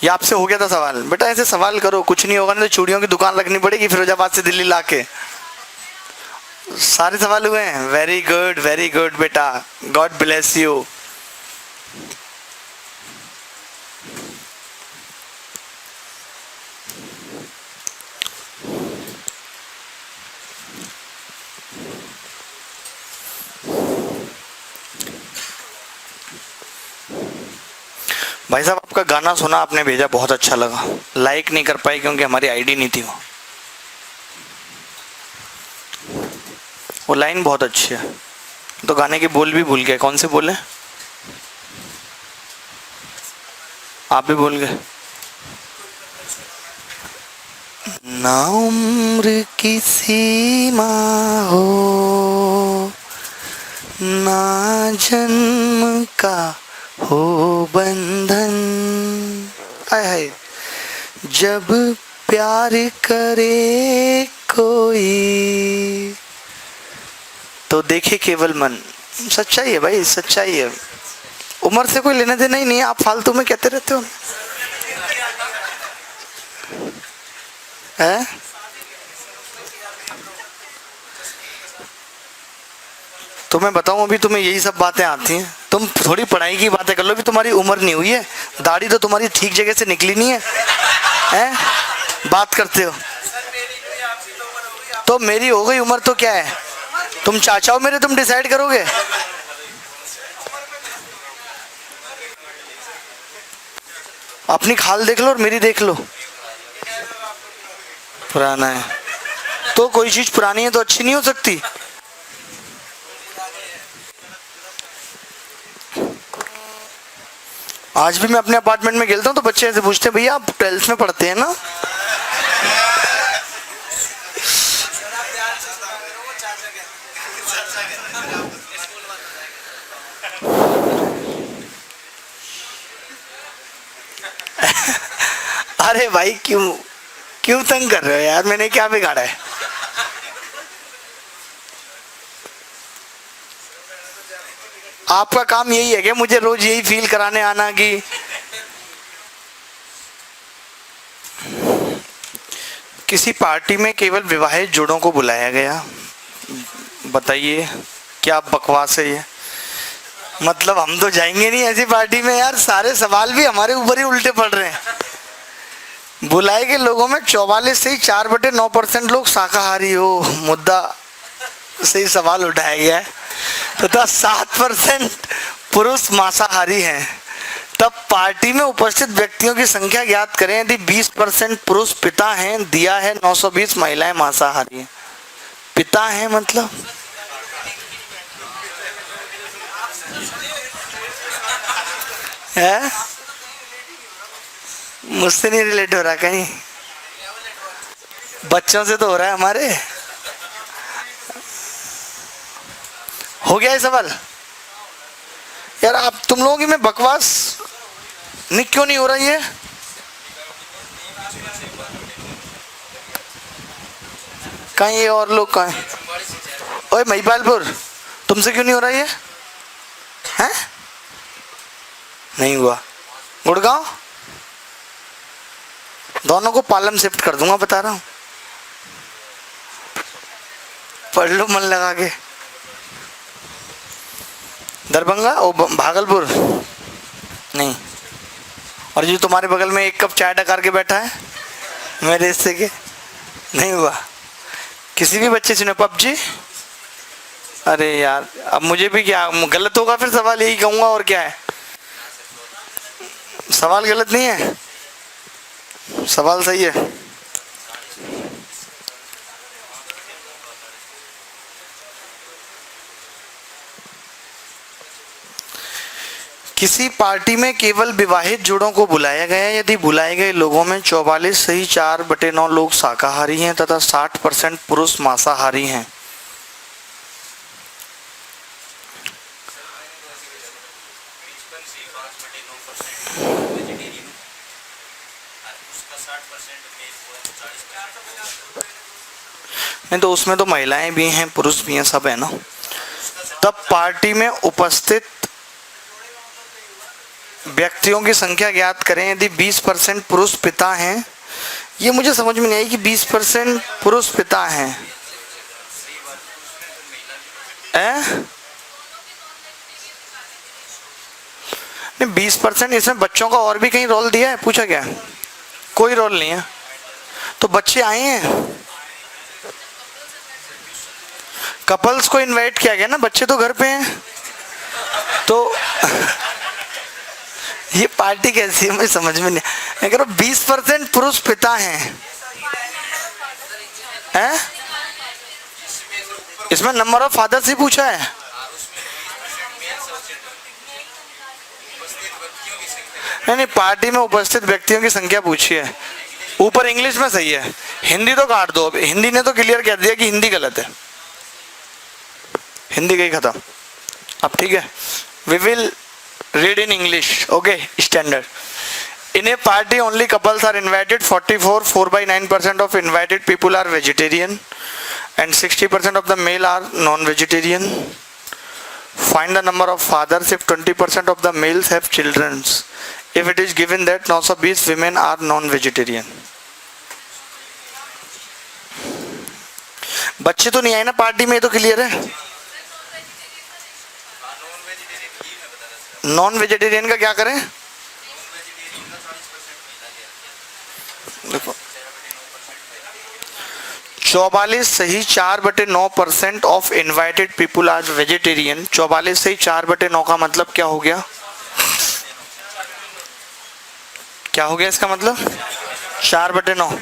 ये आपसे हो गया था सवाल? बेटा ऐसे सवाल करो, कुछ नहीं होगा, नहीं तो चूड़ियों की दुकान रखनी पड़ेगी फिरोजाबाद से दिल्ली लाके। सारे सवाल हुए हैं। वेरी गुड बेटा, गॉड ब्लेस यू। भाई साहब आपका गाना सुना, आपने भेजा, बहुत अच्छा लगा। लाइक नहीं कर पाई क्योंकि हमारी आईडी नहीं थी वो लाइन बहुत अच्छी है। तो गाने के बोल भी भूल गए, कौन से बोले? आप भी भूल गए। ना उम्र की सीमा हो, ना जन्म का हो बंधन, आय हाय, जब प्यार करे कोई तो देखे केवल मन। सच्चाई है भाई, सच्चाई है। उम्र से कोई लेने देना ही नहीं है, आप फालतू में कहते रहते हो। है? तो मैं बताऊं, अभी तुम्हें यही सब बातें आती हैं। तुम थोड़ी पढ़ाई की बातें कर लो, भी तुम्हारी उम्र नहीं हुई है, दाढ़ी तो तुम्हारी ठीक जगह से निकली नहीं है, हैं? बात करते हो। तो मेरी हो गई उम्र तो क्या है? तुम चाचा हो मेरे, तुम डिसाइड करोगे? अपनी खाल देख लो और मेरी देख लो। पुराना है तो कोई चीज पुरानी है तो अच्छी नहीं हो सकती। आज भी मैं अपने अपार्टमेंट में खेलता हूँ तो बच्चे ऐसे पूछते हैं, भैया आप 12th में पढ़ते हैं ना? अरे भाई क्यों क्यों तंग कर रहे हो यार, मैंने क्या बिगाड़ा है? आपका काम यही है कि मुझे रोज यही फील कराने आना कि किसी पार्टी में केवल विवाहित जोड़ों को बुलाया गया। बताइए क्या बकवास है ये? मतलब हम तो जाएंगे नहीं ऐसी पार्टी में यार। सारे सवाल भी हमारे ऊपर ही उल्टे पड़ रहे हैं। बुलाए गए लोगों में 44 से ही 4/9% लोग शाकाहारी हो, मुद्दा से ही सवाल उठाया गया है। तथा 7% पुरुष मांसाहारी हैं। तब पार्टी में उपस्थित व्यक्तियों की संख्या ज्ञात करें। यदि 20% पुरुष पिता हैं, दिया है 920 महिलाएं मांसाहारी हैं। पिता हैं मतलब है? मुझसे नहीं रिलेट हो रहा, कहीं बच्चों से तो हो रहा है हमारे। हो गया है सवाल यार। आप तुम लोगों की मैं बकवास नहीं क्यों नहीं हो रही है? कहीं ये और लोग कहाँ हैं? ओए महिपालपुर, तुमसे क्यों नहीं हो रही है? हैं? नहीं हुआ। गुड़गांव दोनों को पालम शिफ्ट कर दूंगा, बता रहा हूं। पढ़ लो मन लगा के। दरभंगा ओ भागलपुर नहीं। और जो तुम्हारे बगल में एक कप चाय डकार के बैठा है मेरे हिस्से के, नहीं हुआ। किसी भी बच्चे से पबजी। अरे यार अब मुझे भी क्या गलत होगा फिर? सवाल यही कहूंगा और क्या है? सवाल गलत नहीं है, सवाल सही है। किसी पार्टी में केवल विवाहित जोड़ों को बुलाया गया यदि बुलाए गए लोगों में 44/4 लोग शाकाहारी हैं तथा 60% पुरुष मांसाहारी हैं। नहीं तो उसमें तो महिलाएं भी हैं पुरुष भी हैं सब है ना। तब पार्टी में उपस्थित व्यक्तियों की संख्या ज्ञात करें यदि 20% पुरुष पिता हैं। ये मुझे समझ में नहीं आई कि 20% पुरुष पिता हैं। नहीं 20% इसमें बच्चों का और भी कहीं रोल दिया है, पूछा क्या? कोई रोल नहीं है। तो बच्चे आए हैं, कपल्स को इनवाइट किया गया ना, बच्चे तो घर पे हैं। तो ये पार्टी कैसी है मुझे समझ में नहीं। मैं कह रहा हूं 20% पुरुष पिता हैं। इसमें नंबर ऑफ फादर्स ही पूछा है। नहीं पार्टी में उपस्थित व्यक्तियों की संख्या पूछी है। ऊपर इंग्लिश में सही है, हिंदी तो काट दो। हिंदी ने तो क्लियर कह दिया कि हिंदी गलत है, हिंदी गई खत्म। अब ठीक है, we will read in English, okay, standard. In a party only couples are invited. 4.9% of invited people are vegetarian and 60% of the male are non-vegetarian. Find the number of fathers if 20% of the males have children. If it is given that 920 women are non-vegetarian. बच्चे तो नहीं आए ना party में, ये तो clear है। Non vegetarian का क्या करें? देखो 44/4 of invited people are vegetarian. 44/4 का मतलब क्या हो गया? क्या हो गया इसका मतलब? 4/9।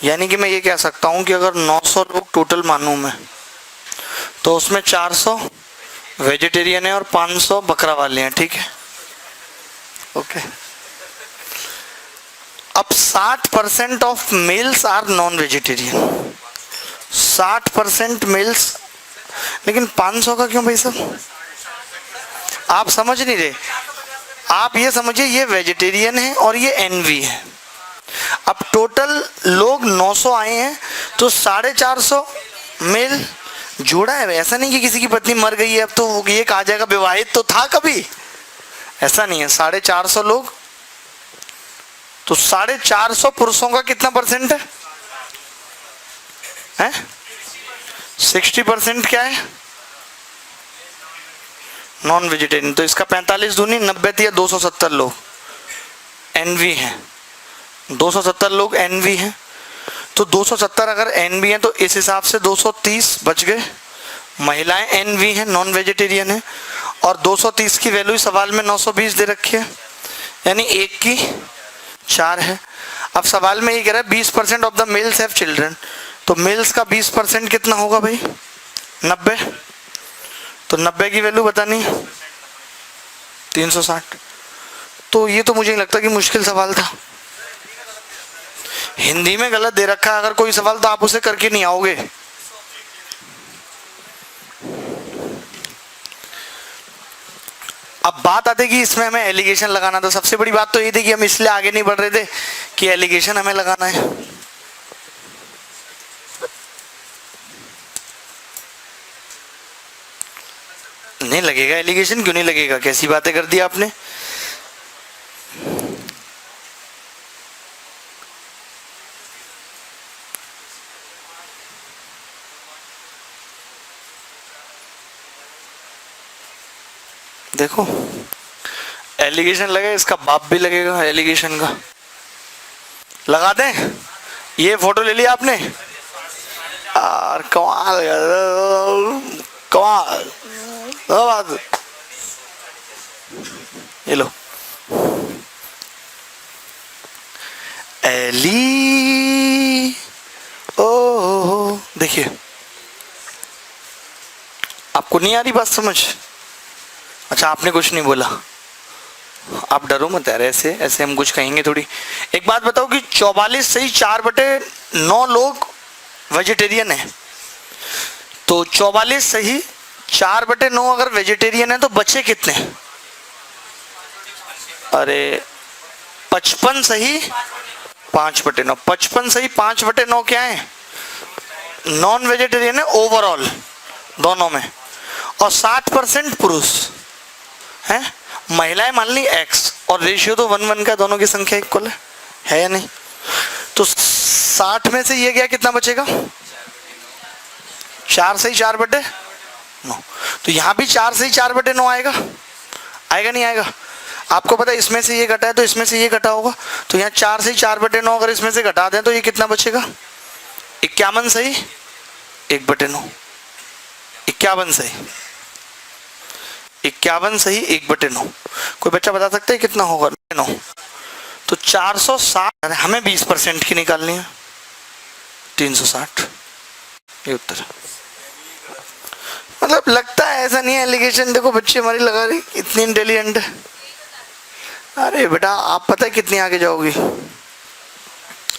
यानी कि मैं ये कह सकता हूं कि अगर 900 लोग टोटल मानूं मैं, तो उसमें 400 वेजिटेरियन है और 500 बकरा वाले हैं, ठीक है, ओके। अब 60% of males are non vegetarian. 60% males, लेकिन 500 का क्यों भाई साहब? आप समझ नहीं रहे। आप ये समझिए ये वेजिटेरियन है और ये एनवी है। अब टोटल लोग 900 आए हैं तो 450 मेल जोड़ा है। ऐसा नहीं कि किसी की पत्नी मर गई है अब तो ये कहा जाएगा विवाहित तो था कभी, ऐसा नहीं है। 450 लोग तो 450 पुरुषों का कितना परसेंट है? 60% क्या है? Non vegetarian. तो इसका 45 दूनी 90 या 270 लोग एनवी हैं। 270 लोग एनवी हैं, तो 270 अगर एनवी हैं तो इस हिसाब से 230 बच गए। महिलाएं एनवी हैं, नॉन वेजिटेरियन है, और 230 की वैल्यू सवाल में 920 दे रखी है, यानी 1 की 4 है। अब सवाल में ये कह रहा है 20% of the mails have children, तो मेल्स का 20% कितना होगा भाई? 90। तो 90 की वैल्यू बतानी 360। तो ये तो मुझे नहीं लगता कि मुश्किल सवाल था। हिंदी में गलत दे रखा है अगर कोई सवाल तो आप उसे करके नहीं आओगे। अब बात आती कि इसमें हमें एलिगेशन लगाना था। सबसे बड़ी बात तो ये थी कि हम इसलिए आगे नहीं बढ़ रहे थे कि एलिगेशन हमें लगाना है। नहीं लगेगा एलिगेशन, क्यों नहीं लगेगा? कैसी बातें कर दी आपने। देखो एलिगेशन लगे, इसका बाप भी लगेगा एलिगेशन का। लगा दें? ये फोटो ले लिया आपने यार, कमाल कमाल बात। ये लो एली। ओ देखिए अब आपको नहीं आ रही बात समझ? अच्छा, आपने कुछ नहीं बोला, आप डरो मत यार, ऐसे ऐसे हम कुछ कहेंगे थोड़ी। एक बात बताओ कि 44 सही 4/9 लोग वेजिटेरियन है, तो 44 सही 4/9 अगर वेजिटेरियन है तो बचे कितने? अरे 55 सही 5/9, 55 सही 5/9 क्या है? नॉन वेजिटेरियन है ओवरऑल दोनों में, और 60% पुरुष है, महिलाएं मान ली x, और रेशियो तो 1:1 का, दोनों की संख्या इक्वल है या नहीं? तो 60 में से ये गया, कितना बचेगा? 4 सही 4/9। तो यहां भी 4 सही 4/9 आएगा, आएगा नहीं आएगा? आपको पता है इसमें से ये घटा है तो इसमें से ये घटा होगा, तो यहाँ 4 सही 4/9 अगर इसमें से घटा दें तो ये कितना बचेगा? 51 सही 1/9, 51 सही 51 सही 1/9। कोई बच्चा बता सकता है कितना होगा? 9। तो 460, हमें 20% की निकालनी है, 360, ये उत्तर है। मतलब लगता है ऐसा नहीं है, एलिगेशन देखो बच्चे हमारी लगा रही, इतनी इंटेलिजेंट है। अरे बेटा आप पता है कितनी आगे जाओगी,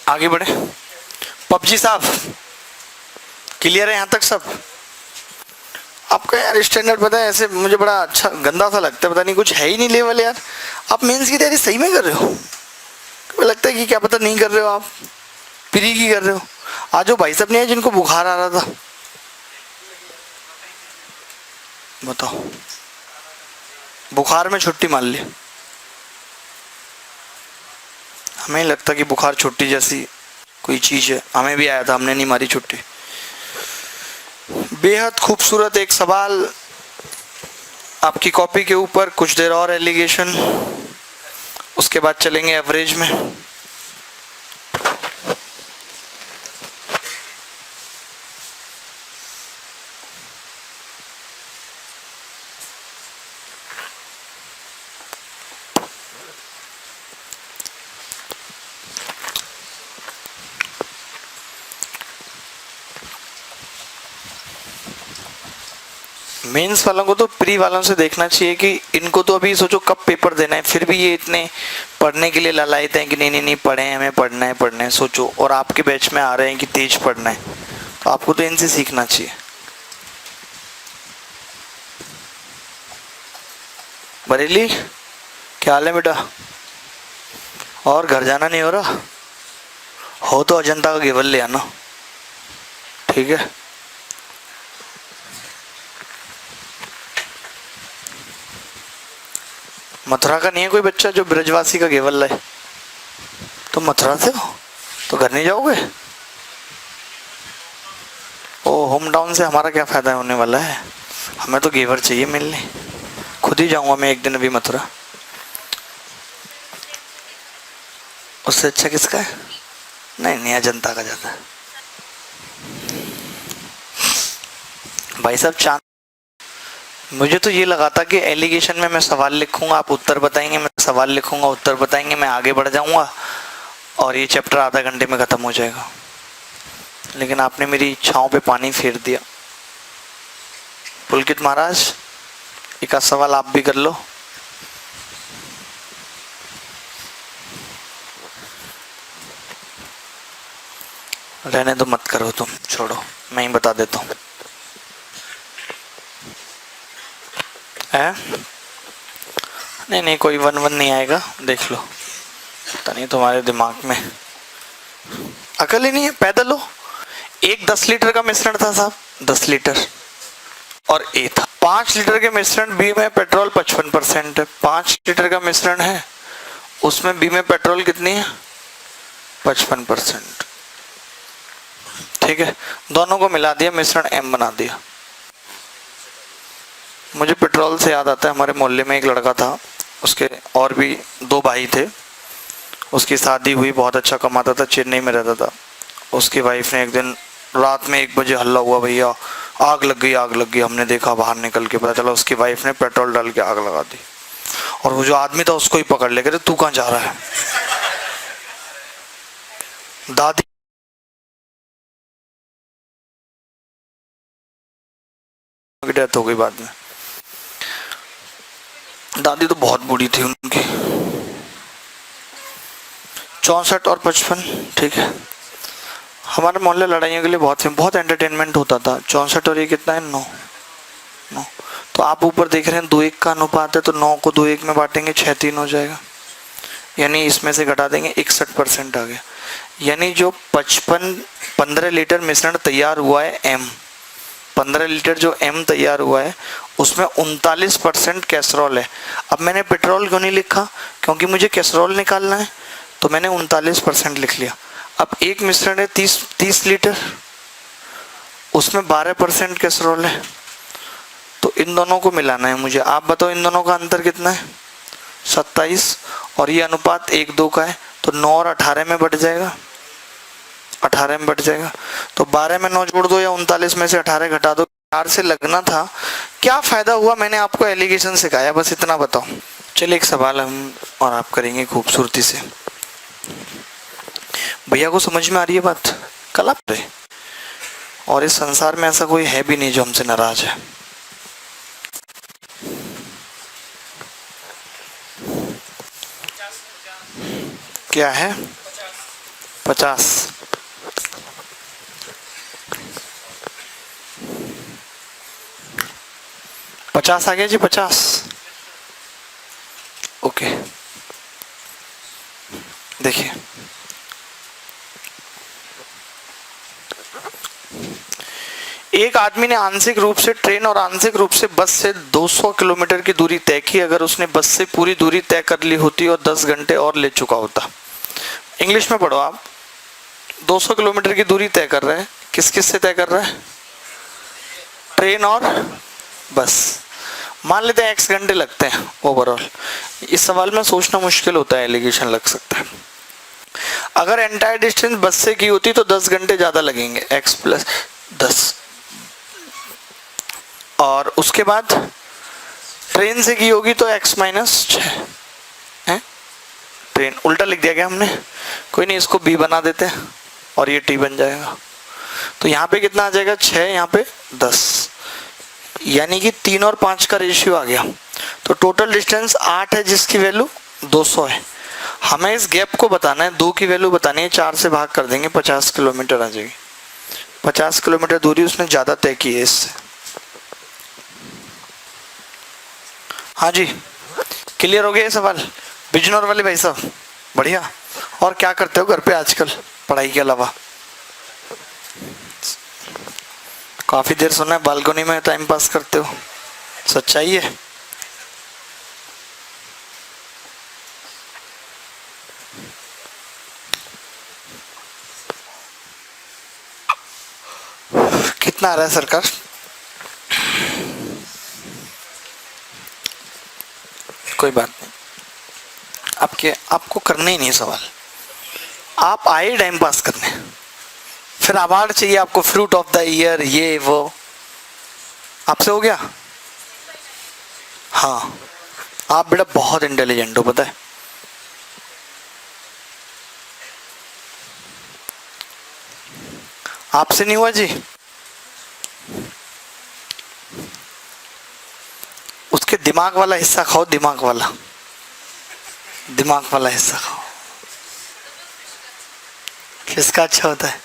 आगे बढ़े। पबजी साहब क्लियर है यहाँ तक सब? आपका यार स्टैंडर्ड पता है ऐसे मुझे बड़ा अच्छा गंदा सा लगता है, पता नहीं कुछ है ही नहीं लेवल यार। आप मेंस की तैयारी सही में कर रहे हो? मुझे लगता है कि क्या पता नहीं कर रहे हो, आप प्री की कर रहे हो। आज वो भाई साहब नहीं है जिनको बुखार आ रहा था, बताओ, बुखार में छुट्टी मान ली। हमें लगता कि बुखार छुट्टी जैसी कोई चीज है, हमें भी आया था, हमने नहीं मारी छुट्टी। बेहद खूबसूरत एक सवाल आपकी कॉपी के ऊपर, कुछ देर और एलिगेशन, उसके बाद चलेंगे एवरेज में। मेंस वालों को तो प्री वालों से देखना चाहिए कि इनको तो अभी सोचो कब पेपर देना है, फिर भी ये इतने पढ़ने के लिए ललायत हैं कि नहीं नहीं नहीं पढ़े हैं, हमें पढ़ना है पढ़ना है, सोचो। और आपके बैच में आ रहे हैं कि तेज पढ़ना है, तो आपको तो इनसे सीखना चाहिए। बरेली क्या हाल है बेटा? और घर जाना नहीं हो रहा हो तो अजंता का घेवल ले आना, ठीक है? मथुरा का नहीं है कोई बच्चा जो ब्रजवासी का घेवल लाए? तो मथुरा से हो तो घर नहीं जाओगे? ओ होम टाउन से हमारा क्या फायदा होने वाला है, हमें तो घेवर चाहिए मिलने। खुद ही जाऊंगा मैं एक दिन अभी मथुरा, उससे अच्छा किसका है? नहीं नहीं अजंता का जाता है। भाई साहब चांद, मुझे तो ये लगा था कि एलिगेशन में मैं सवाल लिखूंगा, आप उत्तर बताएंगे, मैं सवाल लिखूंगा, उत्तर बताएंगे, मैं आगे बढ़ जाऊंगा और ये चैप्टर आधा घंटे में खत्म हो जाएगा। लेकिन आपने मेरी इच्छाओं पे पानी फेर दिया। पुलकित महाराज एक आध सवाल आप भी कर लो। रहने दो, मत करो तुम, छोड़ो, मैं ही बता देता हूँ। है नहीं नहीं कोई 1:1 नहीं आएगा, देख लो। पता नहीं तुम्हारे दिमाग में अकल ही नहीं है, पैदल हो। एक 10 लीटर का मिश्रण था साहब, 10 लीटर, और ए था 5 लीटर के मिश्रण बी में पेट्रोल 55% है। 5 लीटर का मिश्रण है, उसमें बी में पेट्रोल कितनी है? 55%, ठीक है? दोनों को मिला दिया, मिश्रण एम बना दिया। मुझे पेट्रोल से याद आता है, हमारे मोहल्ले में एक लड़का था, उसके और भी 2 भाई थे, उसकी शादी हुई, बहुत अच्छा कमाता था, चेन्नई में रहता था। उसकी वाइफ ने एक दिन रात में 1 बजे हल्ला हुआ, भैया आग लग गई आग लग गई। हमने देखा, बाहर निकल के पता चला उसकी वाइफ ने पेट्रोल डाल के आग लगा दी, और वो जो आदमी था उसको ही पकड़ ले, कहते तू कहाँ जा रहा है? दादी की डेथ हो गई बाद में। दादी तो बहुत बूढ़ी थी उनकी, 64 और 55, ठीक है। हमारे मोहल्ले लड़ाइयों के लिए बहुत एंटरटेनमेंट होता था। 64 और ये कितना है, 9 9। तो आप ऊपर देख रहे हैं 2:1 का अनुपात है, तो 9 को 2:1 में बांटेंगे 6:3 हो जाएगा, यानी इसमें से घटा देंगे 61% आ गया। यानी जो 15 लीटर मिश्रण तैयार हुआ है एम, 15 लीटर जो एम तैयार हुआ है उसमें 39% कैसरोल है। अब मैंने पेट्रोल क्यों नहीं लिखा, क्योंकि मुझे कैसरोल निकालना है, तो मैंने 39% लिख लिया। अब एक मिश्रण है 30 लीटर, उसमें 12% कैसरोल है, तो इन दोनों को मिलाना है मुझे। आप बताओ इन दोनों का अंतर कितना है, 27, और ये अनुपात 1:2 का है, तो 9 और 18 में बढ़ जाएगा, 18 में बढ़ जाएगा। तो 12 में 9 जोड़ दो या 39 में से 18 घटा दो। 4 से लगना था, क्या फायदा हुआ, मैंने आपको एलिगेशन सिखाया, बस इतना बताओ। चलिए एक सवाल हम और आप करेंगे खूबसूरती से। भैया को समझ में आ रही है बात? कल आप रहे, और इस संसार में ऐसा कोई है भी नहीं जो हमसे नाराज है। क्या है? 50। 50 आ गया जी, 50। ओके, देखिए एक आदमी ने आंशिक रूप से ट्रेन और आंशिक रूप से बस से 200 किलोमीटर की दूरी तय की। अगर उसने बस से पूरी दूरी तय कर ली होती और 10 घंटे और ले चुका होता। इंग्लिश में पढ़ो आप। 200 किलोमीटर की दूरी तय कर रहे हैं, किस किस से तय कर रहा है? ट्रेन और बस। मान लेते हैं x घंटे लगते हैं ओवरऑल। इस सवाल में सोचना मुश्किल होता है, एलिगेशन लग सकता है। अगर एंटायर डिस्टेंस बस से की होती तो 10 घंटे ज्यादा लगेंगे, x + 10, और उसके बाद ट्रेन से की होगी तो x - 6 है। ट्रेन उल्टा लिख दिया गया हमने, कोई नहीं, इसको b बना देते हैं और ये t बन जाएगा। तो यहाँ पे कितना आ जाएगा, 6, यहाँ पे 10, यानी कि 3 और 5 का रेशियो आ गया। तो टोटल डिस्टेंस 8 है जिसकी वैल्यू 200 है। हमें इस गैप को बताना है, 2 की वैल्यू बतानी है, 4 से भाग कर देंगे, 50 किलोमीटर आ जाएगी। 50 किलोमीटर दूरी उसने ज़्यादा तय की है इससे। हाँ जी, क्लियर हो गया ये सवाल? बिजनौर वाले भाई साहब बढ़िया। और क्या करते हो घर पे आजकल पढ़ाई के अलावा? काफ़ी देर सुना है बालकनी में टाइम पास करते हो, सच्चाई है? कितना आ रहा है सरकार? कोई बात नहीं, आपको करना ही नहीं सवाल, आप आए टाइम पास करने, फिर अवार्ड चाहिए आपको, फ्रूट ऑफ द ईयर, ये वो। आपसे हो गया? हाँ, आप बेटा बहुत इंटेलिजेंट हो, पता है। आपसे नहीं हुआ जी? उसके दिमाग वाला हिस्सा खाओ, दिमाग वाला हिस्सा खाओ। किसका अच्छा होता है?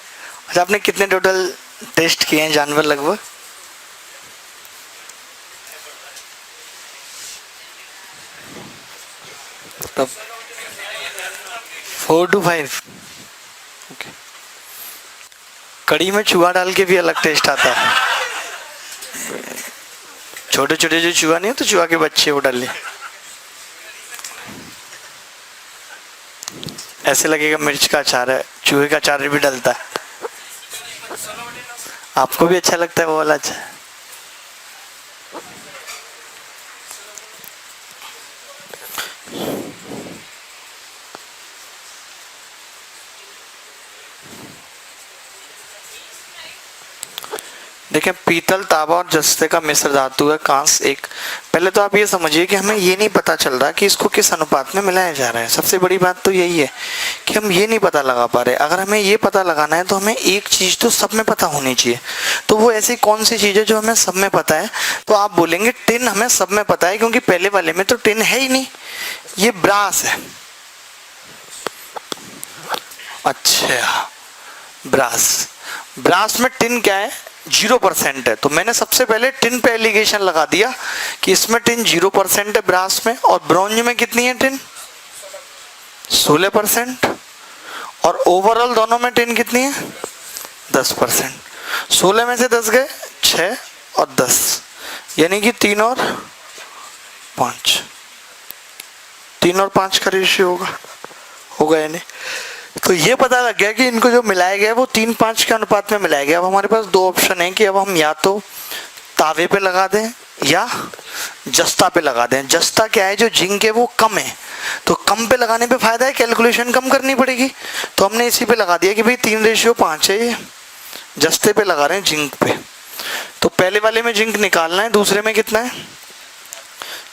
अच्छा, आपने कितने टोटल टेस्ट किए हैं जानवर लगभग? तब 4 to 5। ओके, कड़ी में चूहा डाल के भी अलग टेस्ट आता है। छोटे छोटे जो चूहा नहीं हो, तो चूहा के बच्चे वो डाल, ऐसे लगेगा मिर्च का अचार है, चूहे का अचार भी डलता है। आपको भी अच्छा लगता है वो वाला? अच्छा, देखें, पीतल, तांबा और जस्ते का मिश्र धातु है कांस एक। पहले तो आप ये समझिए कि हमें ये नहीं पता चल रहा कि इसको किस अनुपात में मिलाया जा रहा है। सबसे बड़ी बात तो यही है कि हम ये नहीं पता लगा पा रहे। अगर हमें ये पता लगाना है तो हमें एक चीज तो सब में पता होनी चाहिए। तो वो ऐसी कौन सी चीज है जो हमें सब में पता है? तो आप बोलेंगे टिन हमें सब में पता है, क्योंकि पहले वाले में तो टिन है ही नहीं, ये ब्रास है। अच्छा, ब्रास में टिन क्या है? 0% है। तो मैंने सबसे पहले टिन पे एलिगेशन लगा दिया कि इसमें टिन 0% है ब्रास में। और ब्रॉन्ज में कितनी है टिन? 16%। और ओवरऑल दोनों में टिन कितनी है? 10%। 16 में से 10 गए 6 और 10, यानी कि 3 और 5, 3 और 5 का रेशियो होगा यानी। तो ये पता लग गया कि इनको जो मिलाया गया है वो 3-5 के अनुपात में मिलाया गया। अब हमारे पास दो ऑप्शन है कि अब हम या तो तावे पे लगा दें या जस्ता पे लगा दें। जस्ता क्या है? जो जिंक है वो कम है, तो कम पे लगाने पे फायदा है, कैलकुलेशन कम करनी पड़ेगी। तो हमने इसी पे लगा दिया कि भाई 3:5 है, ये जस्ते पे लगा रहे हैं जिंक पे। तो पहले वाले में जिंक निकालना है, दूसरे में कितना है?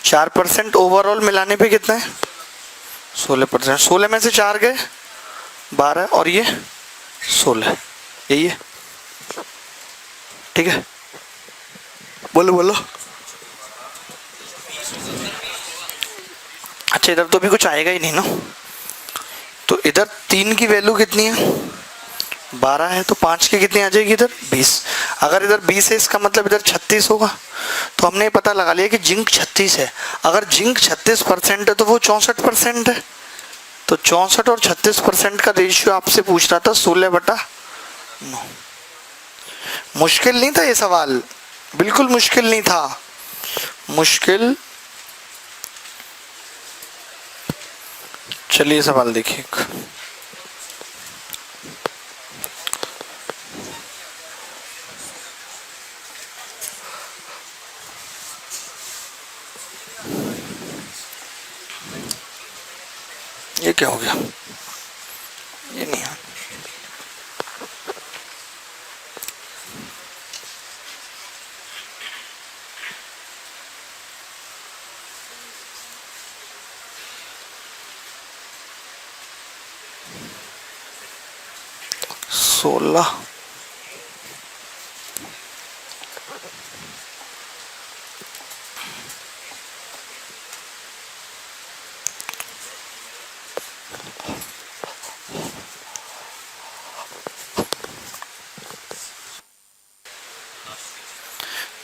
4%। ओवरऑल मिलाने पे कितना है? 16%। 16 में से 4 गए 12 और ये 16, यही है। ठीक है, बोलो। अच्छा, इधर तो भी कुछ आएगा ही नहीं ना। तो इधर 3 की वैल्यू कितनी है? 12 है, तो 5 की कितनी आ जाएगी इधर? 20। अगर इधर 20 है, इसका मतलब इधर 36 होगा। तो हमने पता लगा लिया कि जिंक 36 है। अगर जिंक 36% है तो वो 64% है। तो 64 और 36% का रेशियो आपसे पूछ रहा था 16/9। मुश्किल नहीं था ये सवाल, बिल्कुल मुश्किल नहीं था। मुश्किल, चलिए सवाल देखिए। ये क्या हो गया? ये नहीं है। सोलह,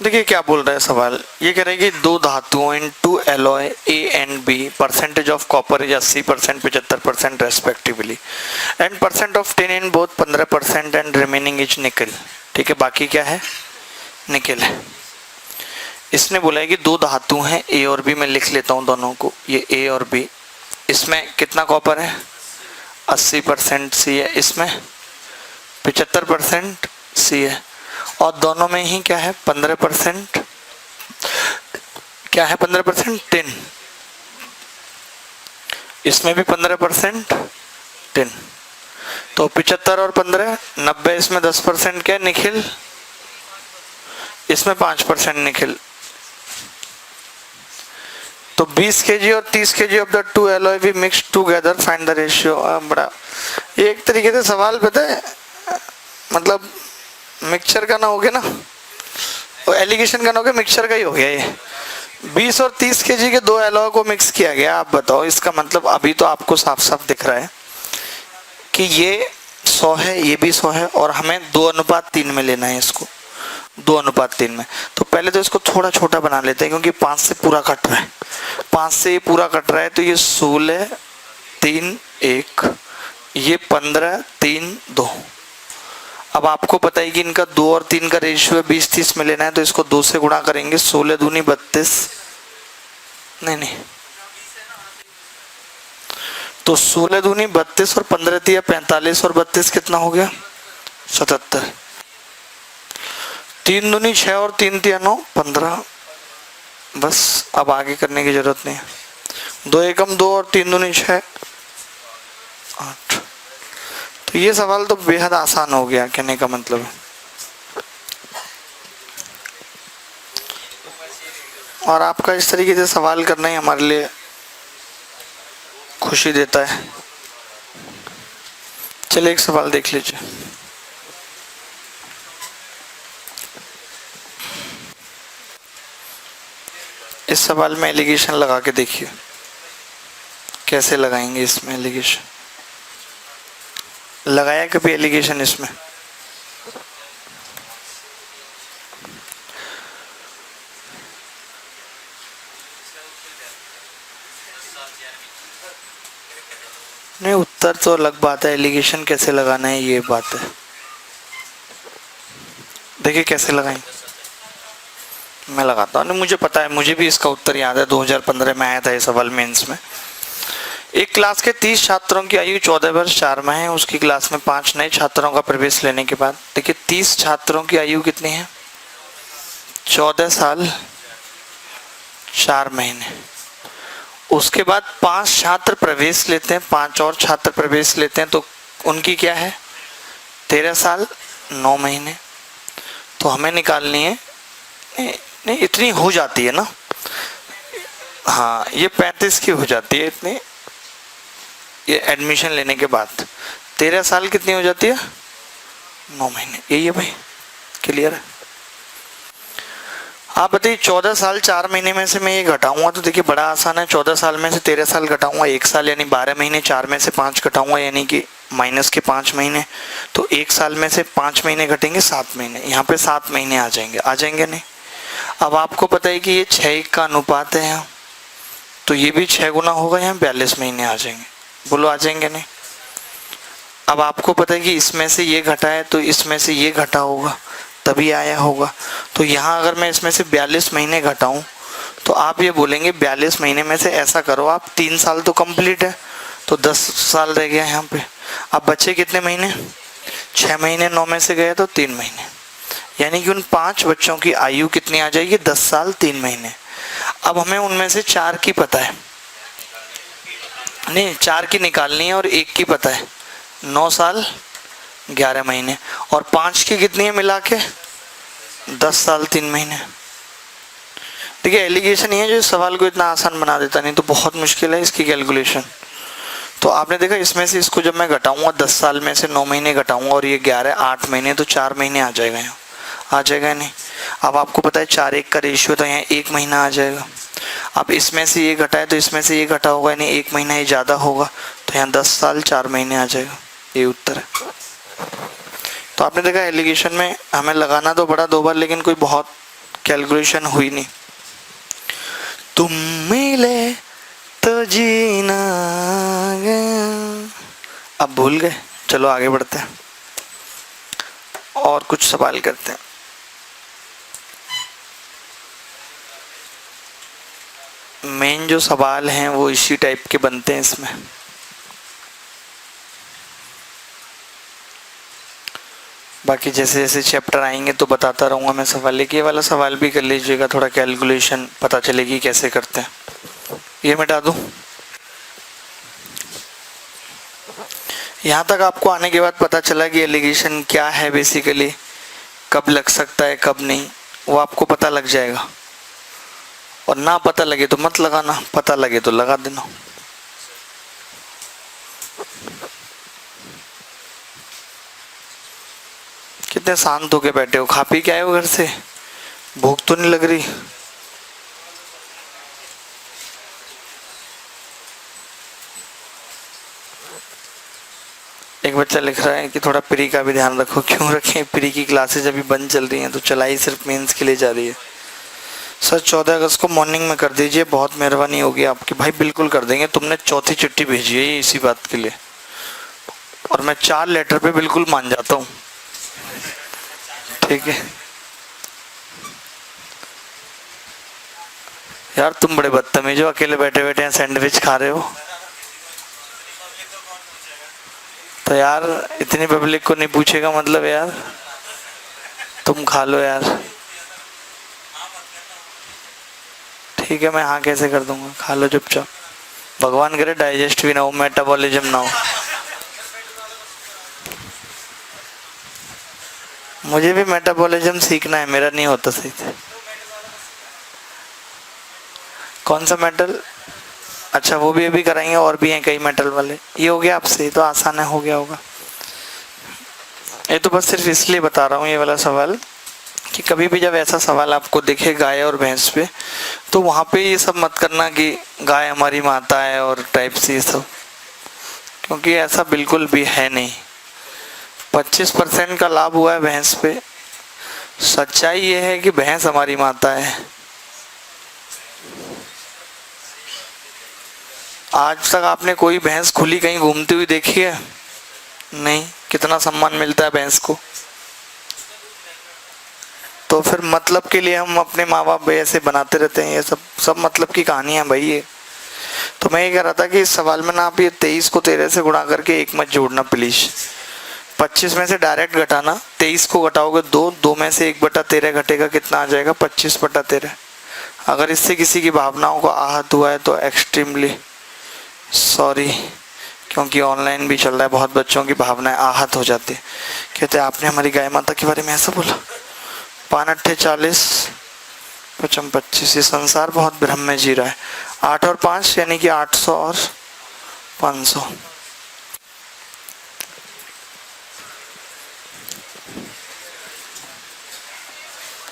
देखिए क्या बोल रहा है सवाल। ये कह रहे हैं कि दो धातुओं in two alloy A and B, percentage of copper is 80%, 75% respectively, and percent of tin in both 15% and remaining is nickel. ठीक है, बाकी क्या है? निकल है। इसने बोला है कि दो धातु हैं ए और बी, मैं लिख लेता हूँ दोनों को, ये ए और बी। इसमें कितना कॉपर है? 80% सी है, इसमें 75% सी है, और दोनों में ही क्या है? 15%। क्या है? 15% टिन। इसमें भी 15% टिन। तो 75 और 15 90, इसमें 10% क्या? निखिल। इसमें 5% निखिल। तो 20 kg और 30 kg of the two alloy be mix together, find the ratio. बड़ा एक तरीके से सवाल पता है, मतलब मिक्सचर का ना हो गया ना, वो एलिगेशन का ना हो गया, मिक्सचर का ही हो गया। ये 20 और 30 kg के दो एलॉय को मिक्स किया गया। आप बताओ, इसका मतलब अभी तो आपको साफ साफ दिख रहा है कि ये 100 है, ये भी 100 है, और हमें 2:3 में लेना है इसको, 2:3 में। तो पहले तो इसको थोड़ा छोटा बना लेते हैं, क्योंकि 5 से पूरा कट रहा है, 5 से ये पूरा कट रहा है। तो ये 16, 3, 1, ये 15, 3, 2। अब आपको पता है कि इनका 2 और 3 का रेशियो है, 20-30 में लेना है, तो इसको 2 से गुणा करेंगे। 16 दूनी 32, नहीं, तो 16 दूनी 32 और 15 तिया 45 और 32 कितना हो गया? 77। 3 दूनी 6 और 3 तिया 9, 15। बस अब आगे करने की जरूरत नहीं है। 2 एकम 2 और 3 दूनी 6, 8। तो ये सवाल तो बेहद आसान हो गया, कहने का मतलब है। और आपका इस तरीके से सवाल करना ही हमारे लिए खुशी देता है। चलिए एक सवाल देख लीजिए। इस सवाल में एलिगेशन लगा के देखिए कैसे लगाएंगे। इसमें एलिगेशन लगाया कभी एलिगेशन इसमें? नहीं, उत्तर तो अलग बात है, एलिगेशन कैसे लगाना है ये बात है। देखिए कैसे लगाएं, मैं लगाता हूँ। नहीं, मुझे पता है, मुझे भी इसका उत्तर याद है, 2015 में आया था ये सवाल मेंस में। एक क्लास के 30 छात्रों की आयु 14 वर्ष 4 माह है। उसकी क्लास में 5 नए छात्रों का प्रवेश लेने के बाद, देखिए 30 छात्रों की आयु कितनी है? 14 साल 4 महीने। उसके बाद 5 छात्र प्रवेश लेते हैं, 5 और छात्र प्रवेश लेते हैं, तो उनकी क्या है? 13 साल 9 महीने। तो हमें निकालनी है, नहीं इतनी हो जाती है ना, हाँ ये 35 की हो जाती है इतनी, ये एडमिशन लेने के बाद 13 साल कितनी हो जाती है? 9 महीने। यही है भाई, क्लियर है? आप बताइए 14 साल 4 महीने में से मैं ये घटाऊंगा तो देखिए बड़ा आसान है। 14 साल में से 13 साल घटाऊंगा 1 साल, यानी 12 महीने। 4 में से 5 घटाऊंगा यानी कि माइनस के 5 महीने। तो 1 साल में से 5 महीने घटेंगे 7 महीने, यहाँ पे 7 महीने आ जाएंगे, आ जाएंगे नहीं? अब आपको पता है कि ये 6:1 का अनुपात है यहाँ, तो ये भी 6 गुना होगा, यहाँ 42 महीने आ जाएंगे। बोलो आ जाएंगे नहीं? अब आपको पता है कि इसमें से ये घटा है तो इसमें से ये घटा होगा तभी आया होगा। तो यहाँ अगर मैं इसमें से 42 महीने घटाऊं तो आप ये बोलेंगे 42 महीने में से ऐसा करो आप 3 साल तो कंप्लीट है, तो 10 साल रह गया यहाँ पे। अब बच्चे कितने महीने? 6 महीने 9 में से गए तो 3 महीने, यानी कि उन 5 बच्चों की आयु कितनी आ जाएगी? 10 साल 3 महीने। अब हमें उनमें से 4 की पता है, नहीं 4 की निकालनी है और 1 की पता है, 9 साल 11 महीने। और 5 की कितनी है मिला के? 10 साल 3 महीने। देखिए एलिगेशन ये है जो सवाल को इतना आसान बना देता, नहीं तो बहुत मुश्किल है इसकी कैलकुलेशन। तो आपने देखा इसमें से इसको जब मैं घटाऊंगा 10 साल में से 9 महीने घटाऊंगा और ये 11 8 महीने, तो 4 महीने आ जाएगा, यहाँ आ जाएगा नहीं? अब आपको पता है 4:1 का रेशियो, तो यहाँ 1 महीना आ जाएगा। अब इसमें से ये घटा है तो इसमें से ये घटा होगा, यानी 1 महीना ही ज़्यादा होगा, तो यहाँ 10 साल 4 महीने आ जाएगा। ये उत्तर है। तो आपने देखा एलिगेशन में हमें लगाना तो पड़ा 2 बार, लेकिन कोई बहुत कैलकुलेशन हुई नहीं। तुम मिले तो जीना गया। अब भूल गए, चलो आगे बढ़ते हैं और कुछ सवाल करते हैं। मेन जो सवाल हैं वो इसी टाइप के बनते हैं इसमें। बाकी जैसे जैसे चैप्टर आएंगे तो बताता रहूँगा मैं सवाल। ये वाला सवाल भी कर लीजिएगा, थोड़ा कैलकुलेशन पता चलेगी कैसे करते हैं। ये मिटा दूँ। यहाँ तक आपको आने के बाद पता चला कि एलिगेशन क्या है बेसिकली, कब लग सकता है कब नहीं, वो आपको पता लग जाएगा। और ना पता लगे तो मत लगाना, पता लगे तो लगा देना। कितने शांत होके बैठे हो, खा पी के आए हो घर से? भूख तो नहीं लग रही? एक बच्चा लिख रहा है कि थोड़ा प्री का भी ध्यान रखो। क्यों रखें? प्री की क्लासेज अभी बंद चल रही हैं, तो चलाई सिर्फ मेंस के लिए जा रही है। सर 14 अगस्त को मॉर्निंग में कर दीजिए, बहुत मेहरबानी होगी आपकी। भाई बिल्कुल कर देंगे, तुमने चौथी चिट्ठी भेजी है इसी बात के लिए, और मैं 4 लेटर पे बिल्कुल मान जाता हूँ। ठीक है यार, तुम बड़े बदतमीज हो, अकेले बैठे बैठे हैं सैंडविच खा रहे हो। तो यार इतनी पब्लिक को नहीं पूछेगा मतलब यार, तुम खा लो यार। ठीक है, मैं हाँ कैसे कर दूंगा, खा लो चुपचाप। भगवान करे डाइजेस्ट भी ना हो, मेटाबॉलिज्म ना हो। मुझे भी मेटाबॉलिज्म सीखना है, मेरा नहीं होता सही से। कौन सा मेटल? अच्छा वो भी अभी कराएंगे, और भी हैं कई मेटल वाले। ये हो गया आपसे, ये तो आसान है, हो गया होगा। ये तो बस सिर्फ इसलिए बता रहा हूँ ये वाला सवाल कि कभी भी जब ऐसा सवाल आपको दिखे गाय और भैंस पे, तो वहाँ पे ये सब मत करना कि गाय हमारी माता है और टाइप से ये सब, क्योंकि ऐसा बिल्कुल भी है नहीं। 25% का लाभ हुआ है भैंस पे। सच्चाई ये है कि भैंस हमारी माता है। आज तक आपने कोई भैंस खुली कहीं घूमती हुई देखी है? नहीं। कितना सम्मान मिलता है भैंस को। तो फिर मतलब के लिए हम अपने माँ बाप ऐसे बनाते रहते हैं, ये सब मतलब की कहानियां भाई ये। तो मैं ये कह रहा था कि इस सवाल में ना आप ये 23 को 13 से गुणा करके 1 मत जोड़ना प्लीज। 25 में से डायरेक्ट घटाना, 23 को घटाओगे 2 में से 1/13 घटेगा, कितना आ जाएगा? 25/13। अगर इससे किसी की भावनाओं को आहत हुआ है तो एक्सट्रीमली सॉरी, क्योंकि ऑनलाइन भी चल रहा है, बहुत बच्चों की भावनाएं आहत हो जाती है। कहते हैं आपने हमारी गाय माता के बारे में ऐसा बोला। 5 × 40 = 25। ये संसार बहुत भ्रम में जी रहा है। 8 और 5 यानी कि 800 और 500।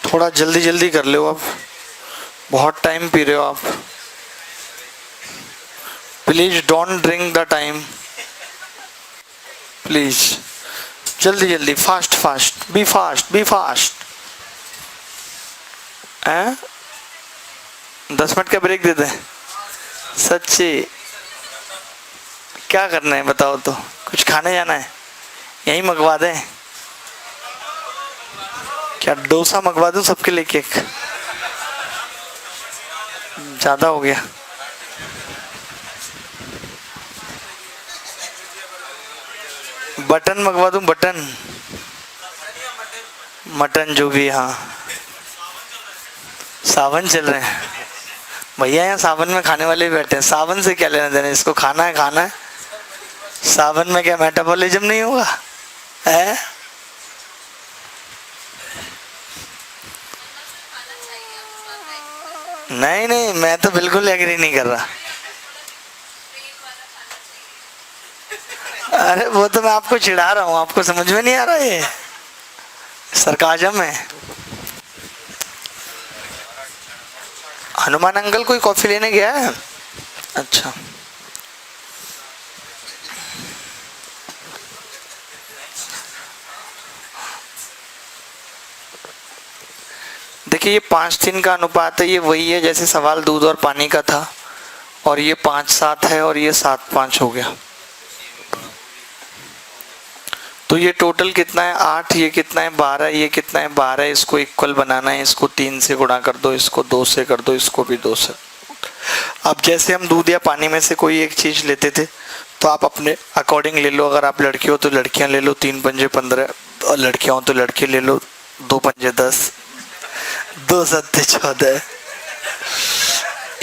थोड़ा जल्दी जल्दी कर लो, अब बहुत टाइम पी रहे हो आप। Please don't drink the time, please जल्दी जल्दी, fast fast, be fast, be fast. 10 minute का ब्रेक दे दें? सच्ची क्या करना है बताओ तो? कुछ खाने जाना है? यहीं मंगवा दें क्या? डोसा मंगवा दूं सबके लिए? केक ज्यादा हो गया। बटन मंगवा दूं? बटन मटन जो भी। हाँ सावन चल रहे हैं भैया, यहाँ सावन में खाने वाले भी बैठे हैं। सावन से क्या लेना देना, इसको खाना है खाना है। सावन में क्या मेटाबॉलिज्म नहीं होगा है? नहीं नहीं, मैं तो बिल्कुल एग्री नहीं कर रहा। अरे वो तो मैं आपको चिढ़ा रहा हूँ, आपको समझ में नहीं आ रहा, ये सरकाजम है। हनुमान अंकल कोई कॉफी लेने गया है? अच्छा देखिए, ये 5:3 का अनुपात है। ये वही है जैसे सवाल दूध और पानी का था, और ये 5:7 है और ये 7:5 हो गया। तो ये टोटल कितना है? 8। ये कितना है? 12। ये कितना है? 12। इसको इक्वल बनाना है, इसको 3 से गुणा कर दो, इसको 2 से कर दो, इसको भी 2 से। अब जैसे हम दूध या पानी में से कोई एक चीज लेते थे, तो आप अपने अकॉर्डिंग ले लो। अगर आप लड़की हो तो लड़कियां ले लो, 3 पंजे 15, और लड़कियां हो तो लड़के ले लो, 2 पंजे 10, 2 सत्ते 14।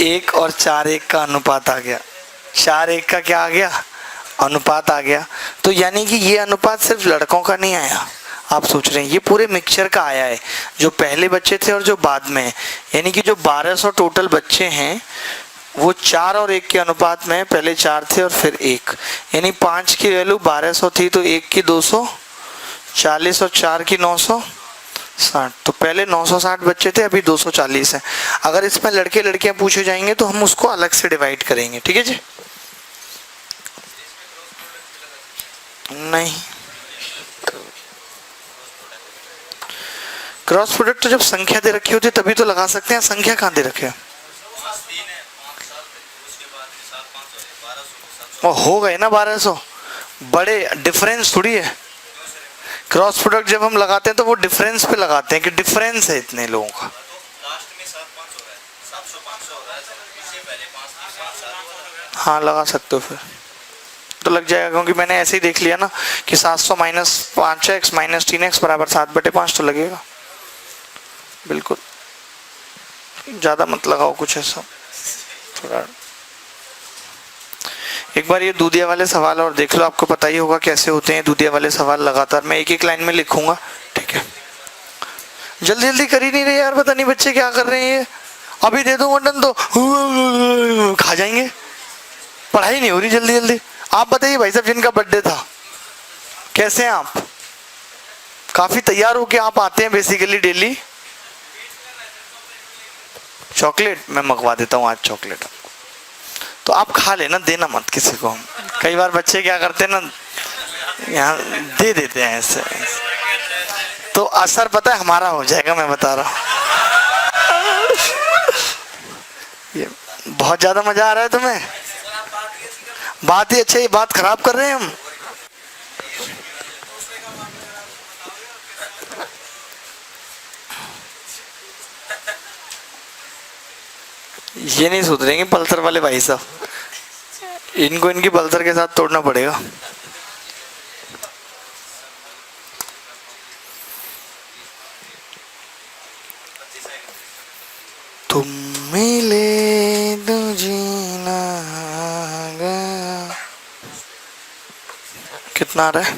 1 और 4 1 का अनुपात आ गया। 4 1 का क्या आ गया? अनुपात आ गया। तो यानी कि ये अनुपात सिर्फ लड़कों का नहीं आया, आप सोच रहे हैं, ये पूरे मिक्सचर का आया है, जो पहले बच्चे थे और जो बाद में। यानी कि जो 1200 टोटल बच्चे हैं वो 4 और 1 के अनुपात में, पहले 4 थे और फिर 1। यानी 5 की वैल्यू 1200 थी, तो 1 की 240 और 4 की 960। तो पहले 960 बच्चे थे, अभी 240 है। अगर इसमें लड़के लड़कियां पूछे जाएंगे तो हम उसको अलग से डिवाइड करेंगे, ठीक है जी? नहीं, क्रॉस प्रोडक्ट तो जब संख्या दे रखी होती है तभी तो लगा सकते हैं। संख्या कहाँ दे रखे? हो गए ना 1200। बड़े डिफरेंस थोड़ी है। क्रॉस प्रोडक्ट जब हम लगाते हैं तो वो डिफरेंस पे लगाते हैं कि डिफरेंस है इतने लोगों का। हाँ लगा सकते हो, फिर तो लग जाएगा, क्योंकि मैंने ऐसे ही देख लिया ना कि 700 - 5x - 3x = 7/5 तो लगेगा। बिल्कुल ज़्यादा मत लगाओ कुछ ऐसा थोड़ा। एक बार ये दूधिया वाले सवाल और देख लो, आपको पता ही होगा कैसे होते हैं दूधिया वाले सवाल। लगातार मैं एक एक लाइन में लिखूंगा, ठीक है? जल्दी जल्दी कर ही नहीं रहे यार, पता नहीं बच्चे क्या कर रहे हैं ये। अभी दे दो मटन तो खा जाएंगे, पढ़ाई नहीं हो रही जल्दी जल्दी। आप बताइए भाई साहब, जिनका बर्थडे था, कैसे हैं आप? काफी तैयार होके आप आते हैं बेसिकली डेली। चॉकलेट मैं मंगवा देता हूँ आज चॉकलेट, तो आप खा लेना, देना मत किसी को। कई बार बच्चे क्या करते हैं ना, यहाँ दे देते हैं ऐसे, तो असर पता है हमारा हो जाएगा, मैं बता रहा हूँ। ये बहुत ज्यादा मजा आ रहा है तुम्हें? बात ही अच्छा, ये बात खराब कर रहे हैं हम। ये नहीं सुधरेंगे पल्सर वाले भाई साहब, इनको इनकी पल्सर के साथ तोड़ना पड़ेगा। तुम मिले तो जीना गया। कितना आ रहा है?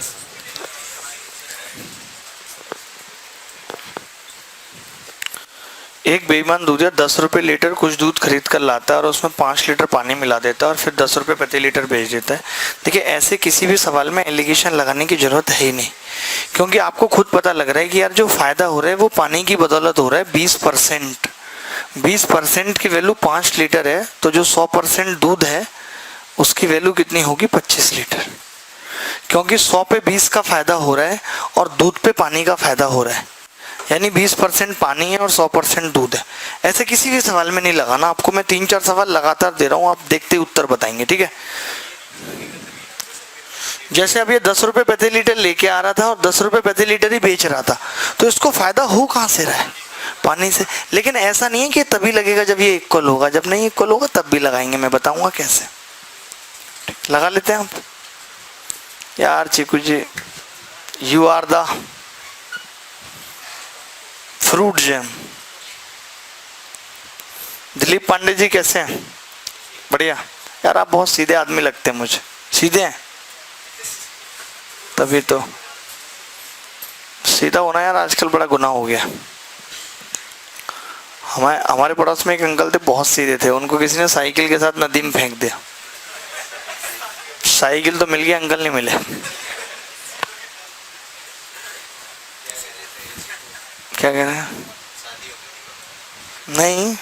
एक बेईमान दूधिया 10 रुपए लीटर कुछ दूध खरीद कर लाता है और उसमें 5 लीटर पानी मिला देता है और फिर 10 रुपए प्रति लीटर बेच देता है। देखिए, ऐसे किसी भी सवाल में एलिगेशन लगाने की जरूरत है ही नहीं, क्योंकि आपको खुद पता लग रहा है कि यार जो फायदा हो रहा है वो पानी की बदौलत हो रहा है। 20% 20% की वैल्यू 5 लीटर है, तो जो 100% दूध है उसकी वैल्यू कितनी होगी? 25 लीटर, क्योंकि 100 पे 20 का फायदा हो रहा है और दूध पे पानी का फायदा हो रहा है, यानी 20% पानी है और 100% दूध है। ऐसे किसी भी सवाल में नहीं लगाना, आपको मैं 3-4 सवाल लगातार दे रहा हूँ, आप देखते ही उत्तर बताएंगे, ठीक है? जैसे अब ये 10 रुपए प्रति लीटर लेके आ रहा था और 10 रुपए प्रति लीटर ही बेच रहा था, तो इसको फायदा हो कहाँ से रहा है? पानी से। लेकिन ऐसा नहीं है कि तभी लगेगा जब ये इक्वल होगा, जब नहीं इक्वल होगा तब भी लगाएंगे, मैं बताऊंगा कैसे। लगा लेते हैं आप। यार Chiku ji, you are the fruit jam. Dilip Pandey ji कैसे हैं? बढ़िया। यार आप बहुत सीधे आदमी लगते हैं मुझे। सीधे हैं तभी तो। सीधा होना यार आजकल बड़ा गुनाह हो गया। हमारे पड़ोस में एक अंकल थे, बहुत सीधे थे, उनको किसी ने साइकिल के साथ नदी में फेंक दिया। साइकिल तो मिल गया, अंकल नहीं मिले। क्या कह रहे हैं? नहीं,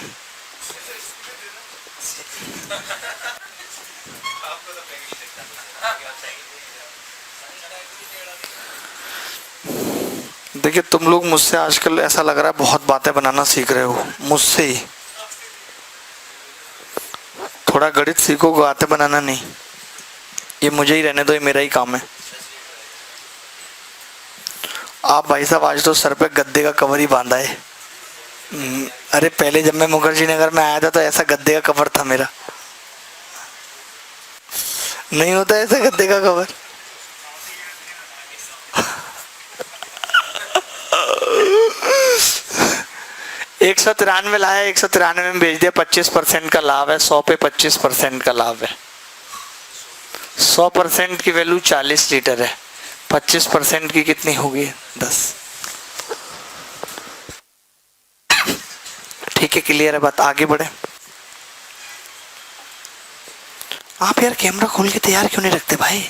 देखिए तुम लोग मुझसे आजकल ऐसा लग रहा है बहुत बातें बनाना सीख रहे हो, मुझसे ही। थोड़ा गणित सीखो, बातें बनाना नहीं। ये मुझे ही रहने दो, ये मेरा ही काम है। आप भाई साहब आज तो सर पे गद्दे का कवर ही बांधा है। अरे पहले जब मैं मुखर्जी नगर में आया था तो ऐसा गद्दे का कवर था मेरा। नहीं होता ऐसा गद्दे का कवर। एक 193 लाया, 193 में बेच दिया, 25% का लाभ है। 100 पे 25% का लाभ है। 100% की वैल्यू 40 लीटर है, 25% की कितनी होगी? 10। ठीक है, क्लियर है बात, आगे बढ़े। आप यार कैमरा खोल के तैयार क्यों नहीं रखते भाई?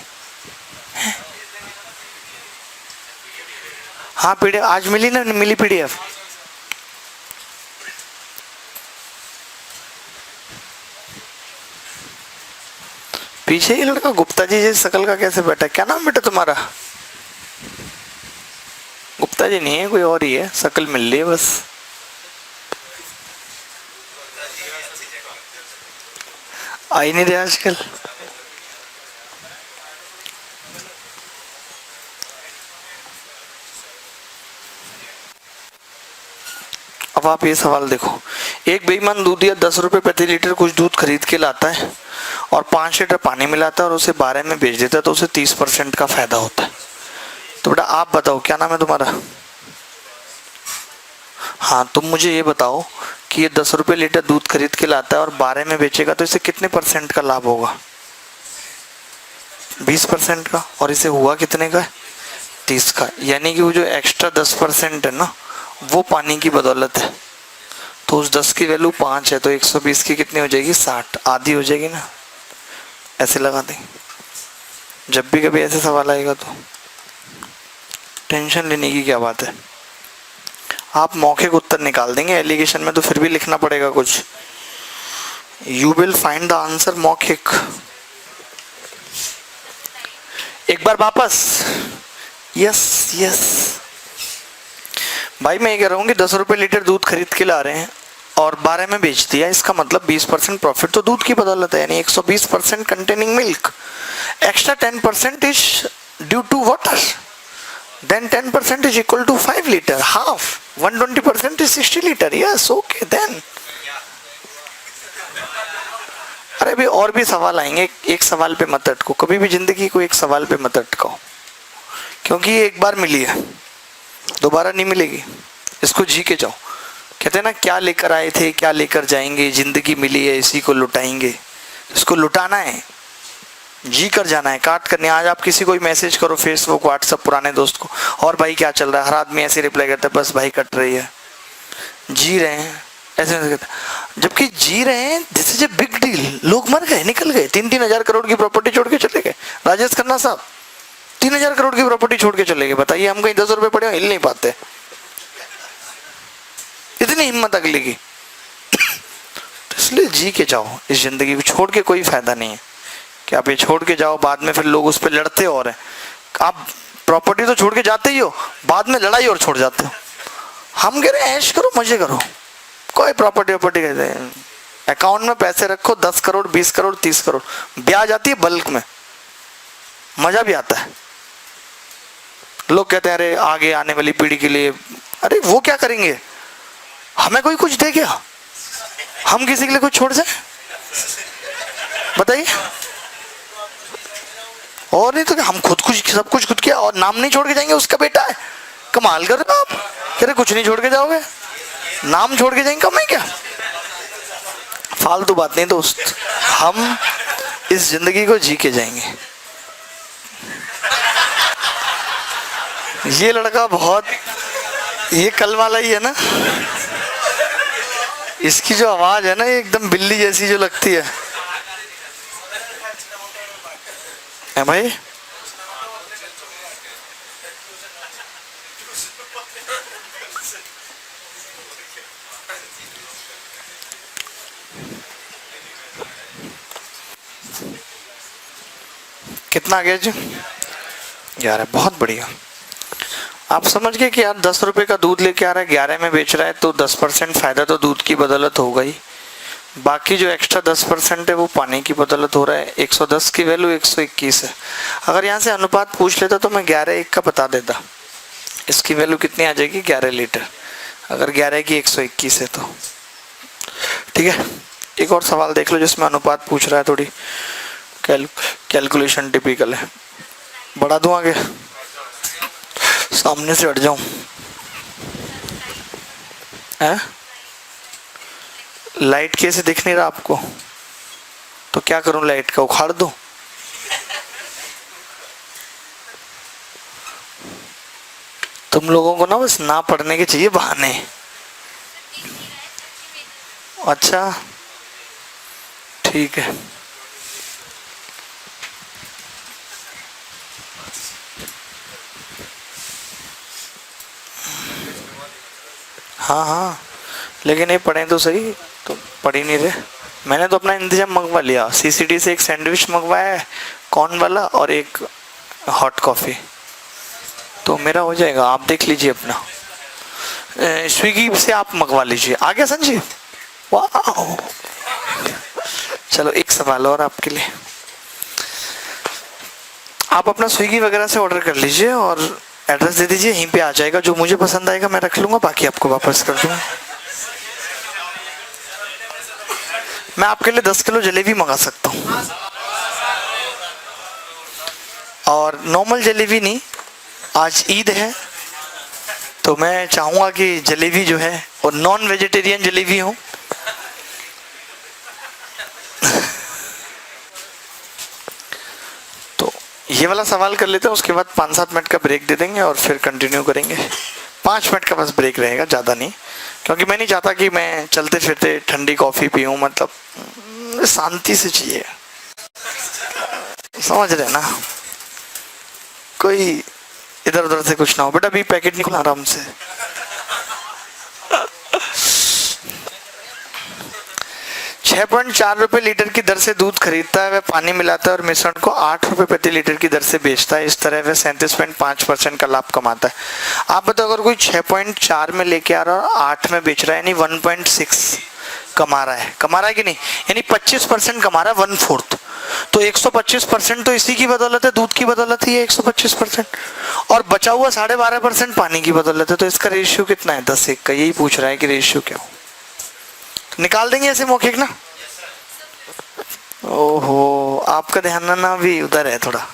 हाँ पीडीएफ आज मिली ना, मिली पीडीएफ। पीछे ये लड़का गुप्ता जी जैसे शकल का कैसे बैठा? क्या नाम बेटा तुम्हारा? गुप्ता जी नहीं है, कोई और ही है, शकल मिल रही है बस। आ ही नहीं रहे आजकल। अब आप ये सवाल देखो, एक बेईमान दूधिया 10 रुपए प्रति लीटर कुछ दूध खरीद के लाता है और 5 लीटर पानी मिलाता है और उसे 12 में बेच देता है, तो उसे 30% का फायदा होता है। तो बेटा आप बताओ क्या नाम है तुम्हारा? हाँ तुम मुझे ये बताओ कि ये 10 रुपए लीटर दूध खरीद के लाता है और 12 में बेचेगा, तो इसे कितने % का लाभ होगा? 20% का। और इसे हुआ कितने का? 30 का। यानी कि वो जो एक्स्ट्रा 10% है ना, वो पानी की बदौलत है। तो उस 10 की वैल्यू 5 है, तो 120 की कितनी हो जाएगी? 60, आधी हो जाएगी ना। ऐसे लगा दें, जब भी कभी ऐसे सवाल आएगा तो टेंशन लेने की क्या बात है, आप मौखिक उत्तर निकाल देंगे। एलिगेशन में तो फिर भी लिखना पड़ेगा कुछ। You will find the answer मौखिक। एक बार वापस, यस यस भाई, मैं ये कह रहा हूँ कि 10 रुपये लीटर दूध खरीद के ला रहे हैं और 12 में बेच दिया, इसका मतलब 20% प्रॉफिट तो दूध की बदौलत है, यानी 120% containing milk, extra 10% is due to water, then 10% is equal to 5 liter, half 120% is 60 liter, yes okay then। अरे भाई और भी सवाल आएंगे, एक सवाल पे मत अटको, कभी भी जिंदगी को एक सवाल पे मत अटकाओ, क्योंकि ये एक बार मिली है, दोबारा नहीं मिलेगी। इसको जी के जाओ। कहते हैं ना, क्या लेकर आए थे क्या लेकर जाएंगे, जिंदगी मिली है इसी को लुटाएंगे। इसको लुटाना है, जी कर जाना है, काट करने। आज आप किसी को मैसेज करो फेसबुक व्हाट्सएप पुराने दोस्त को, और भाई क्या चल रहा है, हर आदमी ऐसे रिप्लाई करता है, बस भाई कट रही है, जी रहे हैं, ऐसे कहता है। जबकि जी रहे हैं, this is a big deal. लोग मर गए, निकल गए, 3-3 हजार करोड़ की प्रॉपर्टी छोड़ के चले गए। राजेश खन्ना साहब 3,000 करोड़ की प्रॉपर्टी छोड़ के चले गए। बताइए, हम कहीं 10 रुपए पड़े हिल नहीं पाते, इतनी हिम्मत अगले की। तो इसलिए जी के जाओ, इस जिंदगी को छोड़ के कोई फायदा नहीं है कि आप ये छोड़ के जाओ, बाद में फिर लोग उस पर लड़ते और हैं। आप प्रॉपर्टी तो छोड़ के जाते ही हो, बाद में लड़ाई और छोड़ जाते हो। हम कह रहे हैं ऐश करो, मजे करो, कोई प्रॉपर्टी कहते हैं, अकाउंट में पैसे रखो, 10 करोड़ 20 करोड़ 30 करोड़, ब्याज आती है बल्क में, मजा भी आता है। लोग कहते हैं अरे आगे आने वाली पीढ़ी के लिए, अरे वो क्या करेंगे, हमें कोई कुछ दे क्या, हम किसी के लिए कुछ छोड़ जाए, बताइए। और नहीं तो हम खुद कुछ सब कुछ खुद किया और नाम नहीं छोड़ के जाएंगे, उसका बेटा है, कमाल कर रहे हो आप। कह रहे कुछ नहीं छोड़ के जाओगे, नाम छोड़ के जाएंगे, कम है क्या। फालतू बात नहीं दोस्त, हम इस जिंदगी को जी के जाएंगे। ये लड़का बहुत, ये कल वाला ही है ना, इसकी जो आवाज है ना, एकदम बिल्ली जैसी जो लगती है भाई। कितना आ गया जी यार, बहुत बढ़िया। आप समझ गए कि यार 10 रुपए का दूध लेके आ रहा है, 11 में बेच रहा है, तो 10% फायदा तो दूध की बदौलत होगा ही। बाकी जो एक्स्ट्रा 10% है वो पानी की बदौलत हो रहा है। 110 की वैल्यू 121 है। अगर यहाँ से अनुपात पूछ लेता तो मैं 11:1 का बता देता। इसकी वैल्यू कितनी आ जाएगी, 11 लीटर। अगर 11 की 121 है तो ठीक है। एक और सवाल देख लो जिसमें अनुपात पूछ रहा है, थोड़ी कैलकुलेशन टिपिकल है। बढ़ा दूं आगे, सामने से हट जाऊं है? लाइट कैसे दिख नहीं रहा आपको, तो क्या करूं, लाइट का उखाड़ दूं? तुम लोगों को ना बस ना पढ़ने के चाहिए बहाने। अच्छा ठीक है। हाँ हाँ, लेकिन ये पढ़ें तो सही, तो पढ़ ही नहीं रहे। मैंने तो अपना इंतजाम मंगवा लिया, सीसीडी से एक सैंडविच मंगवाया है कॉर्न वाला और एक हॉट कॉफ़ी, तो मेरा हो जाएगा। आप देख लीजिए अपना, स्विगी से आप मंगवा लीजिए। आ गया संजीव, वाह। चलो एक सवाल और आपके लिए, आप अपना स्विगी वगैरह से ऑर्डर कर लीजिए और एड्रेस दे दीजिए, यहीं पे आ जाएगा। जो मुझे पसंद आएगा मैं रख लूंगा, बाकी आपको वापस कर दूंगा। मैं आपके लिए 10 किलो जलेबी मंगा सकता हूँ, और नॉर्मल जलेबी नहीं, आज ईद है तो मैं चाहूंगा कि जलेबी जो है और नॉन वेजिटेरियन जलेबी हो। तो ये वाला सवाल कर लेते हैं, उसके बाद 5-7 मिनट का ब्रेक दे देंगे और फिर कंटिन्यू करेंगे। 5 मिनट का बस ब्रेक रहेगा, ज़्यादा नहीं, क्योंकि मैं नहीं चाहता कि मैं चलते फिरते ठंडी कॉफ़ी पीऊँ, मतलब शांति से चाहिए, समझ रहे ना, कोई इधर उधर से कुछ ना हो। बेटा अभी पैकेट नहीं खुला, आराम से। 6.4 रुपए लीटर की दर से दूध खरीदता है, वह पानी मिलाता है और मिश्रण को 8 रुपए प्रति लीटर की दर से बेचता है। इस तरह वह 37.5% का लाभ कमाता है। आप बताओ, अगर कोई 6.4 में लेके आ रहा है और 8 में बेच रहा है, यानी 1.6 कमा रहा है कि नहीं, यानी 25% कमा रहा है, 1/4। तो 125% तो इसी की बदौलत है, दूध की बदौलत ही है 125%, और बचा हुआ 12.5% पानी की बदौलत है। तो इसका रेशियो कितना है? 10:1 का। यही पूछ रहा है कि रेशियो क्या हो। निकाल देंगे ऐसे मौखिक ना। ओहो, आपका ध्यान ना भी उधर है, थोड़ा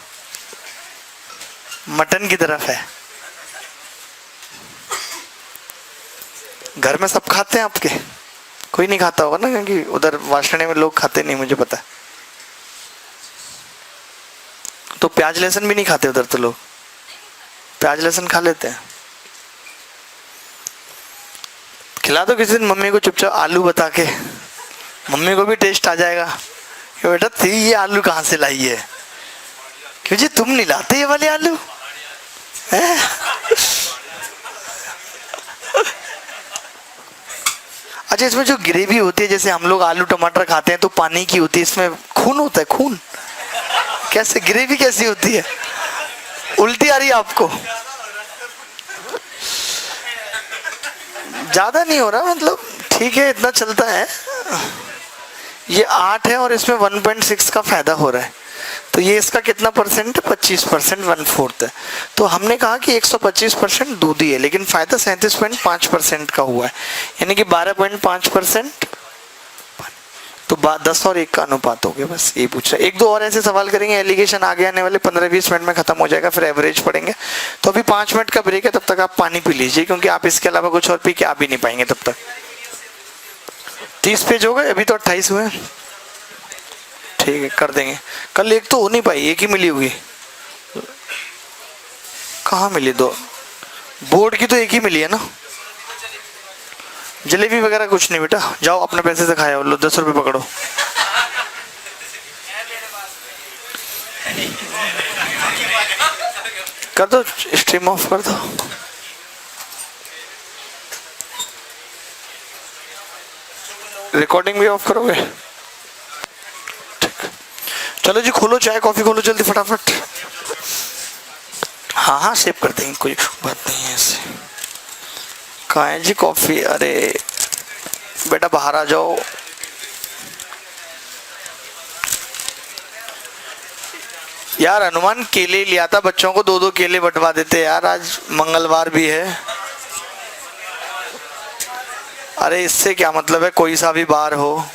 मटन की तरफ है। घर में सब खाते हैं आपके? कोई नहीं खाता होगा ना, क्योंकि उधर वाशने में लोग खाते नहीं, मुझे पता है। तो प्याज लहसुन भी नहीं खाते उधर तो लोग? प्याज लहसुन खा लेते हैं। खिला दो किसी दिन मम्मी को चुपचाप आलू बता के, मम्मी को भी टेस्ट आ जाएगा कि बेटा थी ये आलू कहाँ से लाई है, क्यों जी तुम नहीं लाते ये वाले आलू हैं? अच्छा, इसमें जो ग्रेवी होती है, जैसे हम लोग आलू टमाटर खाते हैं तो पानी की होती है, इसमें खून होता है, खून? कैसे ग्रेवी कैसी होती है? उल्टी आ रही है आपको? ज्यादा नहीं हो रहा, मतलब ठीक है, इतना चलता है। ये 8 है और इसमें 1.6 का फायदा हो रहा है, तो ये इसका कितना परसेंट है? 25%, 1/4 है। तो हमने कहा कि 125% दूध ही है, लेकिन फायदा 37.5% का हुआ है, यानी कि 12.5%। तो 10 और 1 का अनुपात हो गया। बस ये पूछ रहा है। 1-2 और ऐसे सवाल करेंगे, एलिगेशन आगे आने वाले 15-20 मिनट में खत्म हो जाएगा, फिर एवरेज पढ़ेंगे। तो अभी 5 मिनट का ब्रेक है, तब तक आप पानी पी लीजिए, क्योंकि आप इसके अलावा कुछ और पी के आ भी नहीं पाएंगे तब तक। 30 पेज हो गए, अभी तो 28 हुए। ठीक है, कर देंगे। कल एक तो हो नहीं पाई, एक ही मिली होगी। कहाँ मिली? 2 बोर्ड की तो एक ही मिली है ना। जलेबी वगैरह कुछ नहीं बेटा, जाओ अपने पैसे से खाया लो, 10 रुपए पकड़ो। कर दो, स्ट्रीम ऑफ कर दो। रिकॉर्डिंग भी ऑफ करोगे? ठीक, चलो जी, खोलो चाय कॉफी, खोलो जल्दी फटाफट। हाँ हाँ, सेव कर देंगे, कोई बात नहीं है ऐसे। कहाँ है जी कॉफी? अरे बेटा बाहर आ जाओ। यार हनुमान केले लिया था, बच्चों को 2-2 केले बंटवा देते यार, आज मंगलवार भी है। अरे इससे क्या मतलब है, कोई सा भी बार हो।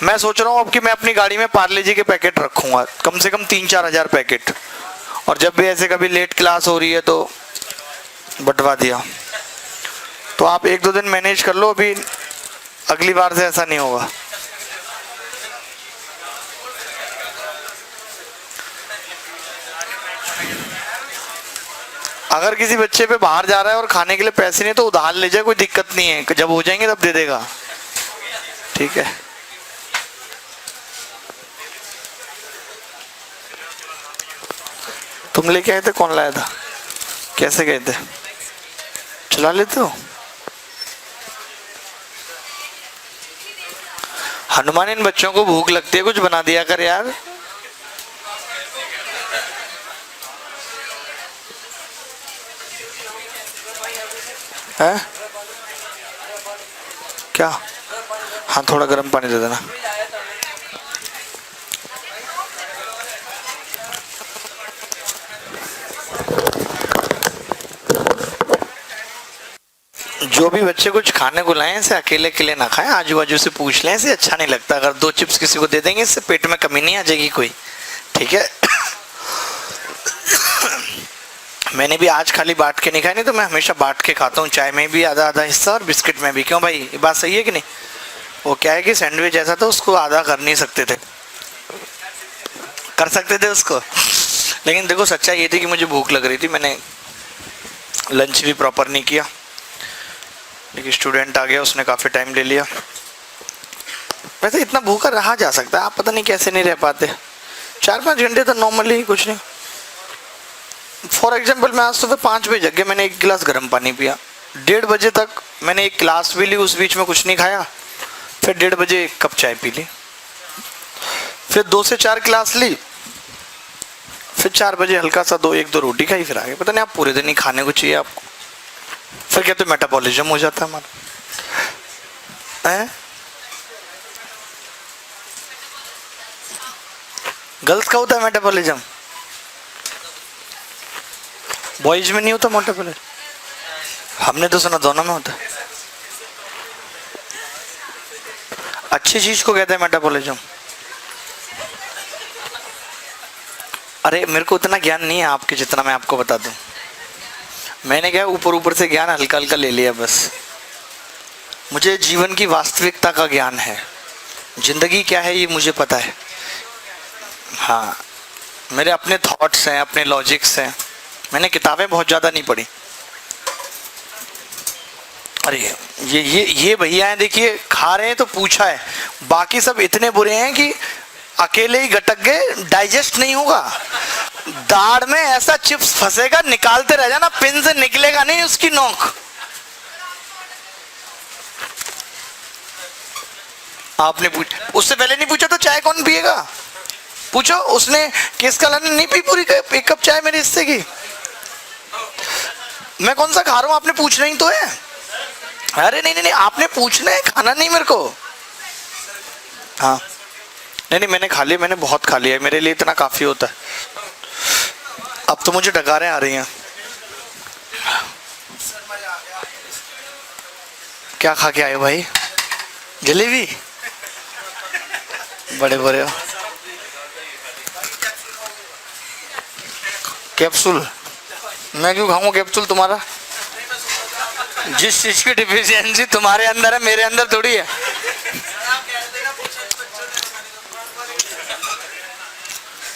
मैं सोच रहा हूँ अब कि मैं अपनी गाड़ी में पार्ले जी के पैकेट रखूंगा, कम से कम 3-4 हजार पैकेट, और जब भी ऐसे कभी लेट क्लास हो रही है तो बंटवा दिया। तो आप 1-2 दिन मैनेज कर लो, अभी अगली बार से ऐसा नहीं होगा। अगर किसी बच्चे पे बाहर जा रहा है और खाने के लिए पैसे नहीं तो उधार ले जाए, कोई दिक्कत नहीं है, जब हो जाएंगे तब दे देगा, ठीक है। तुम लेके आए थे? कौन लाया था? कैसे गए थे? चला लेते हो? हनुमान, इन बच्चों को भूख लगती है, कुछ बना दिया कर यार। है क्या? हाँ, थोड़ा गर्म पानी दे देना। जो भी बच्चे कुछ खाने को लाए, इसे अकेले अकेले ना खाएं, आजू बाजू से पूछ लें, इसे अच्छा नहीं लगता। अगर 2 चिप्स किसी को दे देंगे, इससे पेट में कमी नहीं आ जाएगी कोई, ठीक है। मैंने भी आज खाली बांट के नहीं खाया, नहीं तो मैं हमेशा बांट के खाता हूँ, चाय में भी आधा आधा हिस्सा और बिस्किट में भी। क्यों भाई, ये बात सही है कि नहीं? वो क्या है कि सैंडविच ऐसा था, उसको आधा कर नहीं सकते थे, कर सकते थे उसको, लेकिन देखो सच्चाई ये थी कि मुझे भूख लग रही थी, मैंने लंच भी प्रॉपर नहीं किया। लेकिन स्टूडेंट आ गया, उसने काफ़ी टाइम ले लिया। वैसे इतना भूखा रहा जा सकता है, आप पता नहीं कैसे नहीं रह पाते। 4-5 घंटे तो नॉर्मली कुछ नहीं। फॉर एग्जाम्पल मैं आज सुबह 5 बजे जग गया, मैंने 1 गिलास गर्म पानी पिया। 1:30 बजे तक मैंने 1 गिलास भी ली, उस बीच में कुछ नहीं खाया। फिर 1:30 बजे 1 कप चाय पी ली। फिर 2 से 4 गिलास ली। फिर 4 बजे हल्का सा 1-2 रोटी खाई, फिर आगे। पता नहीं आप पूरे दिन ही खाने को चाहिए आपको। फिर कहते मेटाबॉलिज्म हो जाता है हमारा। गर्ल्स का होता है मेटाबॉलिज्म, बॉयज में नहीं होता मेटाबॉलिज्म। हमने तो सुना दोनों में होता है। अच्छी चीज को कहते हैं मेटाबॉलिज्म। अरे मेरे को उतना ज्ञान नहीं है आपके जितना मैं आपको बता दूं। मैंने क्या ऊपर ऊपर से ज्ञान हल्का हल्का ले लिया बस। मुझे जीवन की वास्तविकता का ज्ञान है, जिंदगी क्या है ये मुझे पता है। हाँ, मेरे अपने थॉट्स हैं, अपने लॉजिक्स हैं। मैंने किताबें बहुत ज़्यादा नहीं पढ़ी। अरे ये भैया हैं, देखिए खा रहे हैं तो पूछा है, बाकी सब इतने बुरे हैं कि अकेले ही गटक गए, डाइजेस्ट नहीं होगा। दाढ़ में ऐसा चिप्स फंसेगा, निकालते रह जाना, पिन से निकलेगा नहीं उसकी नोक। आपने पूछा, उससे पहले नहीं पूछा तो चाय कौन पिएगा? पूछो, उसने केस का लाने नहीं पी पूरी 1 कप चाय मेरे हिस्से की। मैं कौन सा खा रहा हूं, आपने पूछना ही तो है। अरे नहीं, आपने पूछना है, खाना नहीं मेरे को। हाँ नहीं, मैंने खा लिया, मैंने बहुत खा लिया है, मेरे लिए इतना काफी होता है। अब तो मुझे डकारें आ रही हैं। क्या खा के आए भाई? जलेबी? बड़े बड़े हो। कैप्सूल? मैं क्यों खाऊंगा कैप्सूल तुम्हारा? जिस चीज की डिफिशियंसी तुम्हारे अंदर है मेरे अंदर थोड़ी है।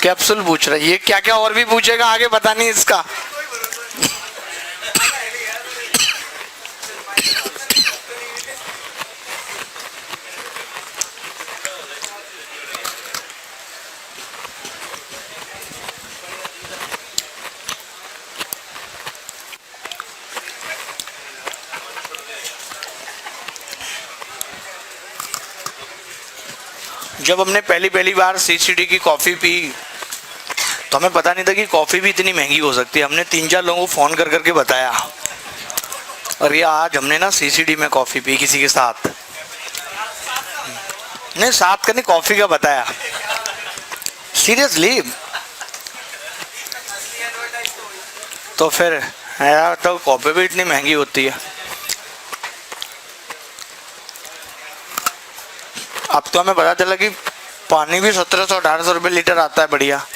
कैप्सूल पूछ रहा है, ये क्या क्या और भी पूछेगा आगे, पता नहीं इसका। जब हमने पहली बार सीसीडी की कॉफ़ी पी तो हमें पता नहीं था कि कॉफ़ी भी इतनी महंगी हो सकती है। हमने 3-4 लोगों को फ़ोन कर करके बताया, और ये आज हमने ना सीसीडी में कॉफ़ी पी किसी के साथ। नहीं, साथ करने कॉफ़ी का बताया, सीरियसली। तो फिर यार, तो कॉफ़ी भी इतनी महंगी होती है। अब तो हमें पता चला कि पानी भी 1700-1800 रुपये लीटर आता है, बढ़िया,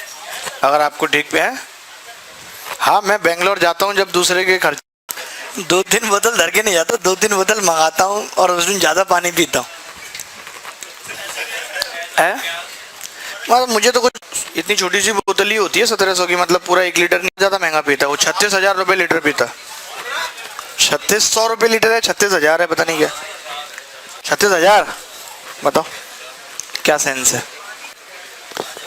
अगर आपको ठीक पे है। हाँ, मैं बेंगलोर जाता हूँ जब दूसरे के खर्च 2-3 बोतल धर के नहीं जाता, 2-3 बोतल मंगाता हूँ और उस दिन ज़्यादा पानी पीता हूँ। मतलब मुझे तो कुछ इतनी छोटी सी बोतल ही होती है 1700 की, मतलब पूरा 1 लीटर नहीं, ज़्यादा महंगा पीता है वो। 36,000 रुपये लीटर पीता। 3600 रुपये लीटर है, 36,000 है, पता नहीं क्या 36,000, बताओ क्या सेंस है।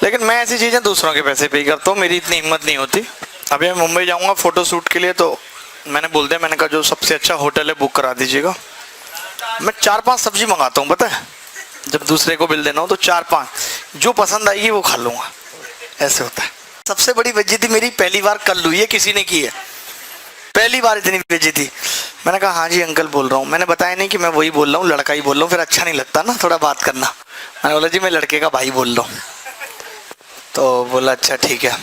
लेकिन मैं ऐसी चीज़ें दूसरों के पैसे पे करता हूँ, मेरी इतनी हिम्मत नहीं होती। अभी मैं मुंबई जाऊँगा फ़ोटो शूट के लिए, तो मैंने बोल दिया, मैंने कहा जो सबसे अच्छा होटल है बुक करा दीजिएगा। मैं 4-5 सब्जी मंगाता हूँ, पता है, जब दूसरे को बिल देना हो तो 4-5 जो पसंद आएगी वो खा लूँगा, ऐसे होता है। सबसे बड़ी बेइज्जती मेरी पहली बार कल हुई है, किसी ने की है, पहली बार इतनी बेइज्जती। मैंने कहा हाँ जी अंकल बोल रहा हूँ। मैंने बताया नहीं कि मैं वही बोल रहा हूँ, लड़का ही बोल रहा हूँ, फिर अच्छा नहीं लगता ना थोड़ा बात करना। मैंने बोला जी मैं लड़के का भाई बोल रहा हूँ। तो बोला अच्छा ठीक है,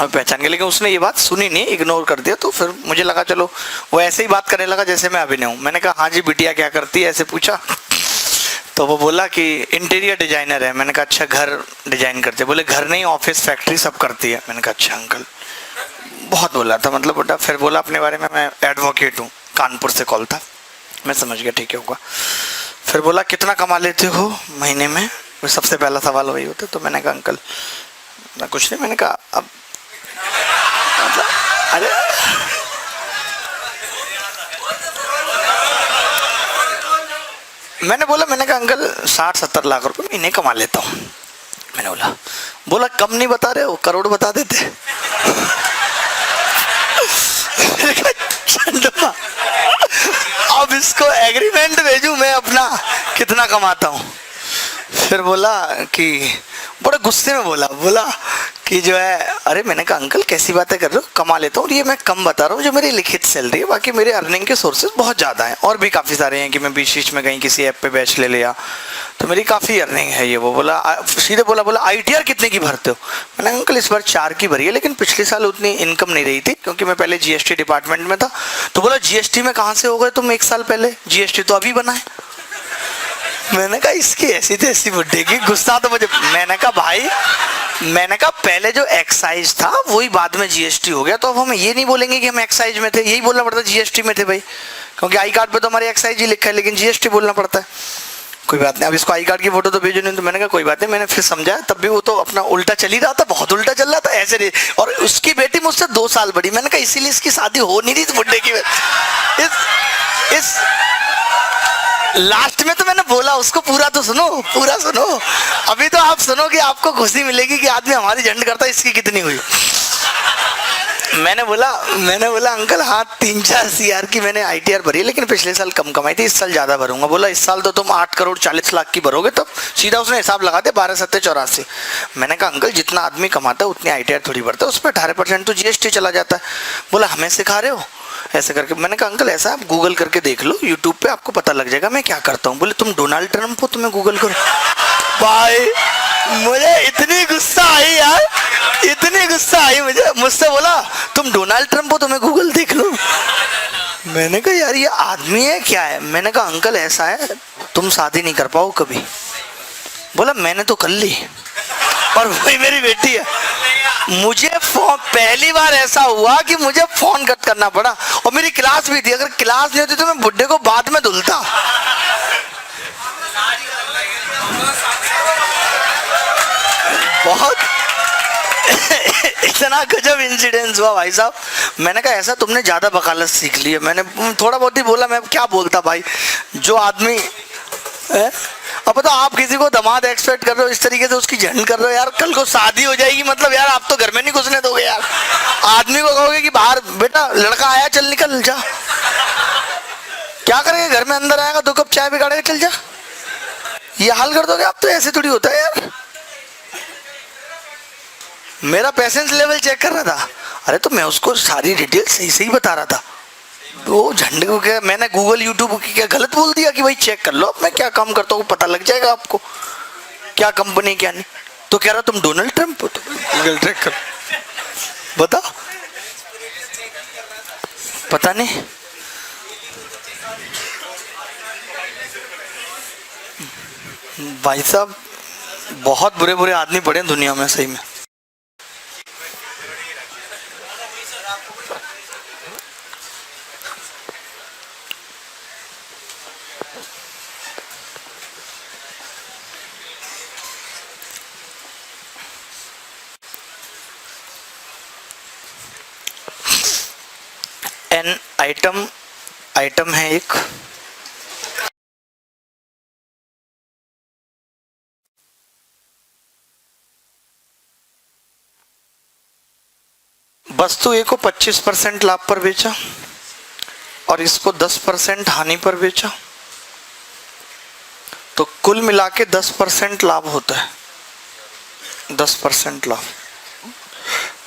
अब पहचान गया। लेकिन उसने ये बात सुनी नहीं, इग्नोर कर दिया। तो फिर मुझे लगा चलो वो ऐसे ही बात करने लगा जैसे मैं अभिनय हूँ। मैंने कहा हाँ जी बिटिया क्या करती है, ऐसे पूछा। तो वो बोला कि इंटीरियर डिजाइनर है। मैंने कहा अच्छा, घर डिजाइन करते? बोले घर नहीं, ऑफिस फैक्ट्री सब करती है। मैंने कहा अच्छा अंकल, बहुत बोला था मतलब बेटा। फिर बोला अपने बारे में, मैं एडवोकेट हूँ, कानपुर से कॉल था। मैं समझ गया ठीक है होगा। फिर बोला कितना कमा लेते हो महीने में? सबसे पहला सवाल वही होता। तो मैंने कहा अंकल कुछ नहीं। मैंने कहा अब अरे मैंने कहा अंकल 60-70 लाख रुपए महीने कमा लेता हूँ। मैंने बोला कम नहीं बता रहे हो, करोड़ बता देते। अब इसको एग्रीमेंट भेजूं मैं अपना कितना कमाता हूँ। फिर बोला कि बड़े गुस्से में बोला कि जो है, अरे मैंने कहा अंकल कैसी बातें कर रहे हो, कमा लेता हूँ, और ये मैं कम बता रहा हूँ जो मेरी लिखित सैलरी है, बाकी मेरे अर्निंग के सोर्सेज बहुत ज़्यादा हैं और भी काफ़ी सारे हैं कि मैं बीच में कहीं किसी ऐप पे बैच ले लिया तो मेरी काफ़ी अर्निंग है ये वो। बोला सीधे बोला ITR कितने की भरते हो? मैंने अंकल इस बार 4 की भरी है, लेकिन पिछले साल उतनी इनकम नहीं रही थी क्योंकि मैं पहले GST डिपार्टमेंट में था। तो बोला GST में कहाँ से हो गए तुम 1 साल पहले, GST तो अभी बना है। मैंने कहा इसकी ऐसी तैसी बुड्ढे की, गुस्सा तो मुझे। मैंने कहा पहले जो एक्साइज था वही बाद में GST हो गया, तो अब हम ये नहीं बोलेंगे कि हम एक्साइज में थे, यही बोलना पड़ता GST में थे भाई, क्योंकि आई कार्ड पे तो हमारे एक्साइज ही लिखा है लेकिन GST बोलना पड़ता है। कोई बात नहीं, अब इसको आई कार्ड की फोटो तो भेजो नहीं। तो मैंने कहा कोई बात नहीं। मैंने फिर समझाया, तब भी वो तो अपना उल्टा चल ही रहा था, बहुत उल्टा चल रहा था ऐसे नहीं। और उसकी बेटी मुझसे 2 साल बड़ी। मैंने कहा इसीलिए इसकी शादी हो नहीं रही इस बुड्ढे की। इस लास्ट में तो मैंने बोला उसको पूरा सुनो। अभी तो आप सुनो कि आपको खुशी मिलेगी कि आदमी हमारी झंड करता है, इसकी कितनी हुई। मैंने बोला अंकल हाँ 3-4 CR की मैंने ITR भरी, लेकिन पिछले साल कम कमाई थी, इस साल ज्यादा भरूंगा। बोला इस साल तो तुम 8 करोड़ 40 लाख की भरोगे। तब सीधा उसने हिसाब लगा दिया 12-7-84। मैंने कहा अंकल जितना आदमी कमाता है उतनी ITR थोड़ी भरता है, उस पर 18% तो GST चला जाता है। बोला हमें सिखा रहे हो ऐसे करके। मैंने कहा अंकल ऐसा आप गूगल करके देख लो, यूट्यूब पे आपको पता लग जाएगा मैं क्या करता हूँ। बोले तुम डोनाल्ड ट्रम्प हो, तुम्हें गूगल करो। भाई मुझे इतनी गुस्सा आई यार, इतनी गुस्सा आई मुझसे बोला तुम डोनाल्ड ट्रम्प हो, तुम्हें गूगल देख लो। मैंने कहा यार ये आदमी है क्या है। मैंने कहा अंकल ऐसा है तुम शादी नहीं कर पाओ कभी। बोला मैंने तो कर ली और वही मेरी बेटी है। मुझे पहली बार ऐसा हुआ कि मुझे फोन कट करना पड़ा, और मेरी क्लास भी थी। अगर क्लास नहीं होती तो मैं बुड्ढे को बाद में धुलता। बहुत इतना गजब इंसिडेंस हुआ भाई साहब। मैंने कहा ऐसा तुमने ज्यादा वकालत सीख ली है। मैंने थोड़ा बहुत ही बोला, मैं क्या बोलता भाई। जो आदमी अब बताओ आप किसी को दामाद एक्सपेक्ट कर रहे हो, इस तरीके से उसकी झंड कर रहे हो यार, कल को शादी हो जाएगी, मतलब यार आप तो घर में नहीं घुसने दोगे यार। आदमी को कहोगे कि बाहर बेटा लड़का आया चल निकल जा, क्या करेंगे घर में, अंदर आएगा 2 कप चाय बिगाड़ेगा चल जा, ये हाल कर दोगे आप। तो ऐसे थोड़ी होता है यार। मेरा पेशेंस लेवल चेक कर रहा था। अरे तो मैं उसको सारी डिटेल सही सही बता रहा था। वो झंडे को क्या मैंने गूगल यूट्यूब की क्या गलत बोल दिया कि भाई चेक कर लो, अब मैं क्या काम करता हूँ पता लग जाएगा आपको, क्या कंपनी क्या नहीं। तो कह रहा तुम डोनाल्ड ट्रम्प हो, तो गूगल चेक कर बता। पता नहीं भाई साहब, बहुत बुरे बुरे आदमी पड़े दुनिया में सही में। एन आइटम है एक, वस्तु ए को 25% लाभ पर बेचा और इसको 10% हानि पर बेचा, तो कुल मिला के 10% लाभ होता है, 10% लाभ।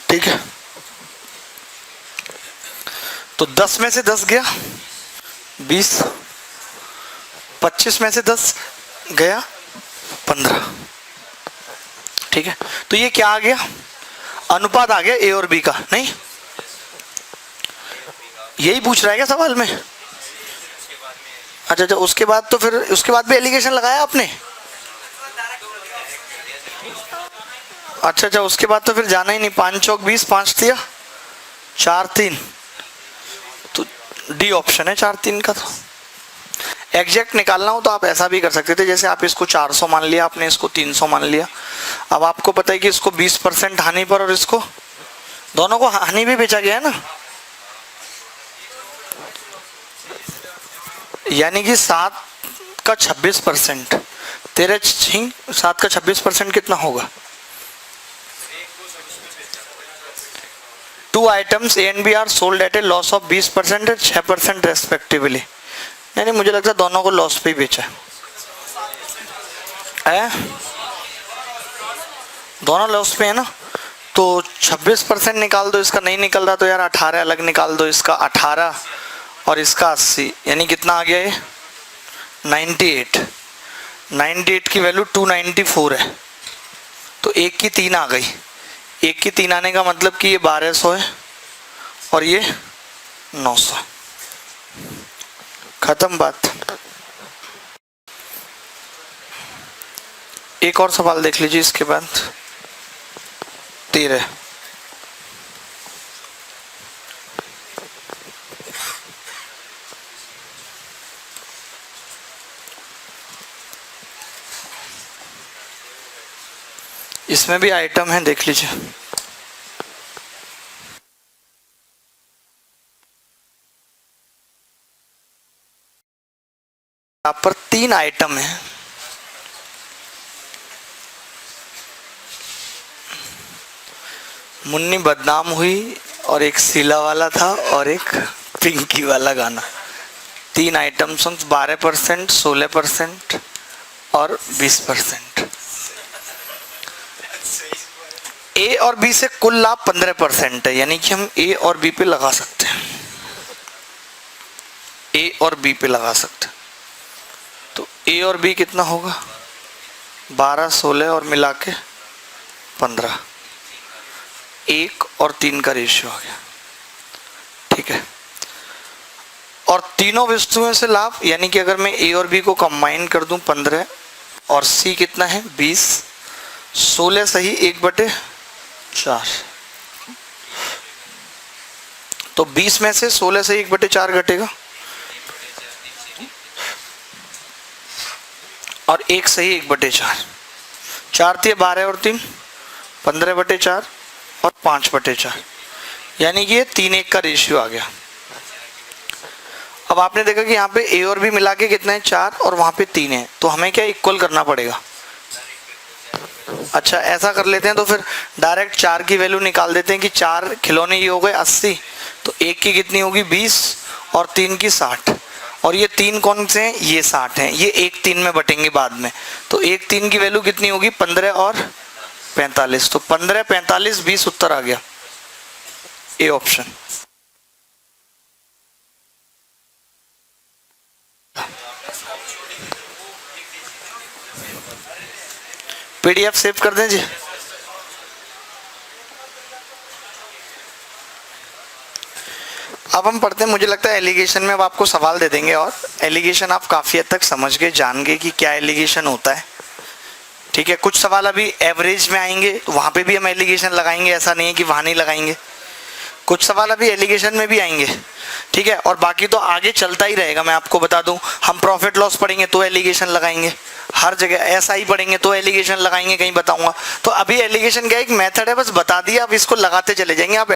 ठीक है, तो 10 में से 10 गया 20, 25 में से 10 गया 15। ठीक है, तो ये क्या आ गया, अनुपात आ गया ए और बी का। नहीं यही पूछ रहा है क्या सवाल में? अच्छा, उसके बाद तो फिर उसके बाद भी एलिगेशन लगाया आपने? अच्छा, उसके बाद तो फिर जाना ही नहीं। 5 चौक 20, 5 दिया 4 3, तो डी ऑप्शन है 4 3 का। तो एग्जैक्ट निकालना हो तो आप ऐसा भी कर सकते थे, जैसे आप इसको 400 मान लिया, आपने इसको 300 मान लिया। अब आपको पता है कि इसको 20% हानि पर और इसको दोनों को हानि भी बेचा गया है ना, यानी कि 7 का 26%, तेरे 7 का 26% कितना होगा? 2 items A and B are sold at a loss of 20% and 6% respectively, यानी मुझे लगता है दोनों को लॉस पे ही बेचा है, दोनों लॉस पे है ना। तो 26% निकाल दो, इसका नहीं निकल रहा तो यार 18 अलग निकाल दो, इसका 18 और इसका 80, यानी कितना आ गया ये 98 की वैल्यू 294 है, तो 1 की 3 आ गई। 1 की 3 आने का मतलब कि ये 1200 है और ये 900, खत्म बात। एक और सवाल देख लीजिए इसके बाद, 13। इसमें भी आइटम है, देख लीजिए। यहाँ पर 3 आइटम है, मुन्नी बदनाम हुई और एक सीला वाला था और एक पिंकी वाला गाना। 3 आइटम सॉन्ग्स, 12%, 16% और 20%। ए और बी से कुल लाभ 15% है, यानी कि हम ए और बी पे लगा सकते हैं, ए और बी पे लगा सकते हैं। तो ए और बी कितना होगा? 12, 16 और मिला के 15, 1 और 3 का रेशियो आ गया, ठीक है। और तीनों वस्तुओं से लाभ, यानी कि अगर मैं ए और बी को कंबाइन कर दूं 15 और सी कितना है 20, 16 सही 1/4, तो 20 में से 16 से 1/4 घटेगा और 1 सही 1/4, 4 × 12 और 3 15/4 और 5/4, यानी कि ये 3:1 का रेशियो आ गया। अब आपने देखा कि यहाँ पे ए और बी मिला के कितना है 4 और वहां पे 3 है, तो हमें क्या इक्वल करना पड़ेगा। अच्छा ऐसा कर लेते हैं, तो फिर डायरेक्ट 4 की वैल्यू निकाल देते हैं कि 4 खिलौने ये हो गए 80, तो 1 की कितनी होगी 20 और 3 की 60, और ये 3 कौन से हैं? ये 60 हैं, ये 1 3 में बटेंगे बाद में, तो 1 3 की वैल्यू कितनी होगी 15 और 45, तो 15, 45, 20 उत्तर आ गया, ए ऑप्शन। पीडीएफ सेव कर दें जी। अब हम पढ़ते हैं, मुझे लगता है एलिगेशन में अब आपको सवाल दे देंगे, और एलिगेशन आप काफी हद तक समझ गए, जान गए कि क्या एलिगेशन होता है, ठीक है। कुछ सवाल अभी एवरेज में आएंगे तो वहां पे भी हम एलिगेशन लगाएंगे, ऐसा नहीं है कि वहां नहीं लगाएंगे। कुछ सवाल अभी एलिगेशन में भी आएंगे, ठीक है, और बाकी तो आगे चलता ही रहेगा। मैं आपको बता दूं, हम प्रॉफिट लॉस पढ़ेंगे तो एलिगेशन लगाएंगे, हर जगह ऐसा ही पढ़ेंगे तो एलिगेशन लगाएंगे, कहीं बताऊंगा। तो अभी एलिगेशन का एक मेथड है, बस बता दिया, अब इसको लगाते चले जाएंगे आप।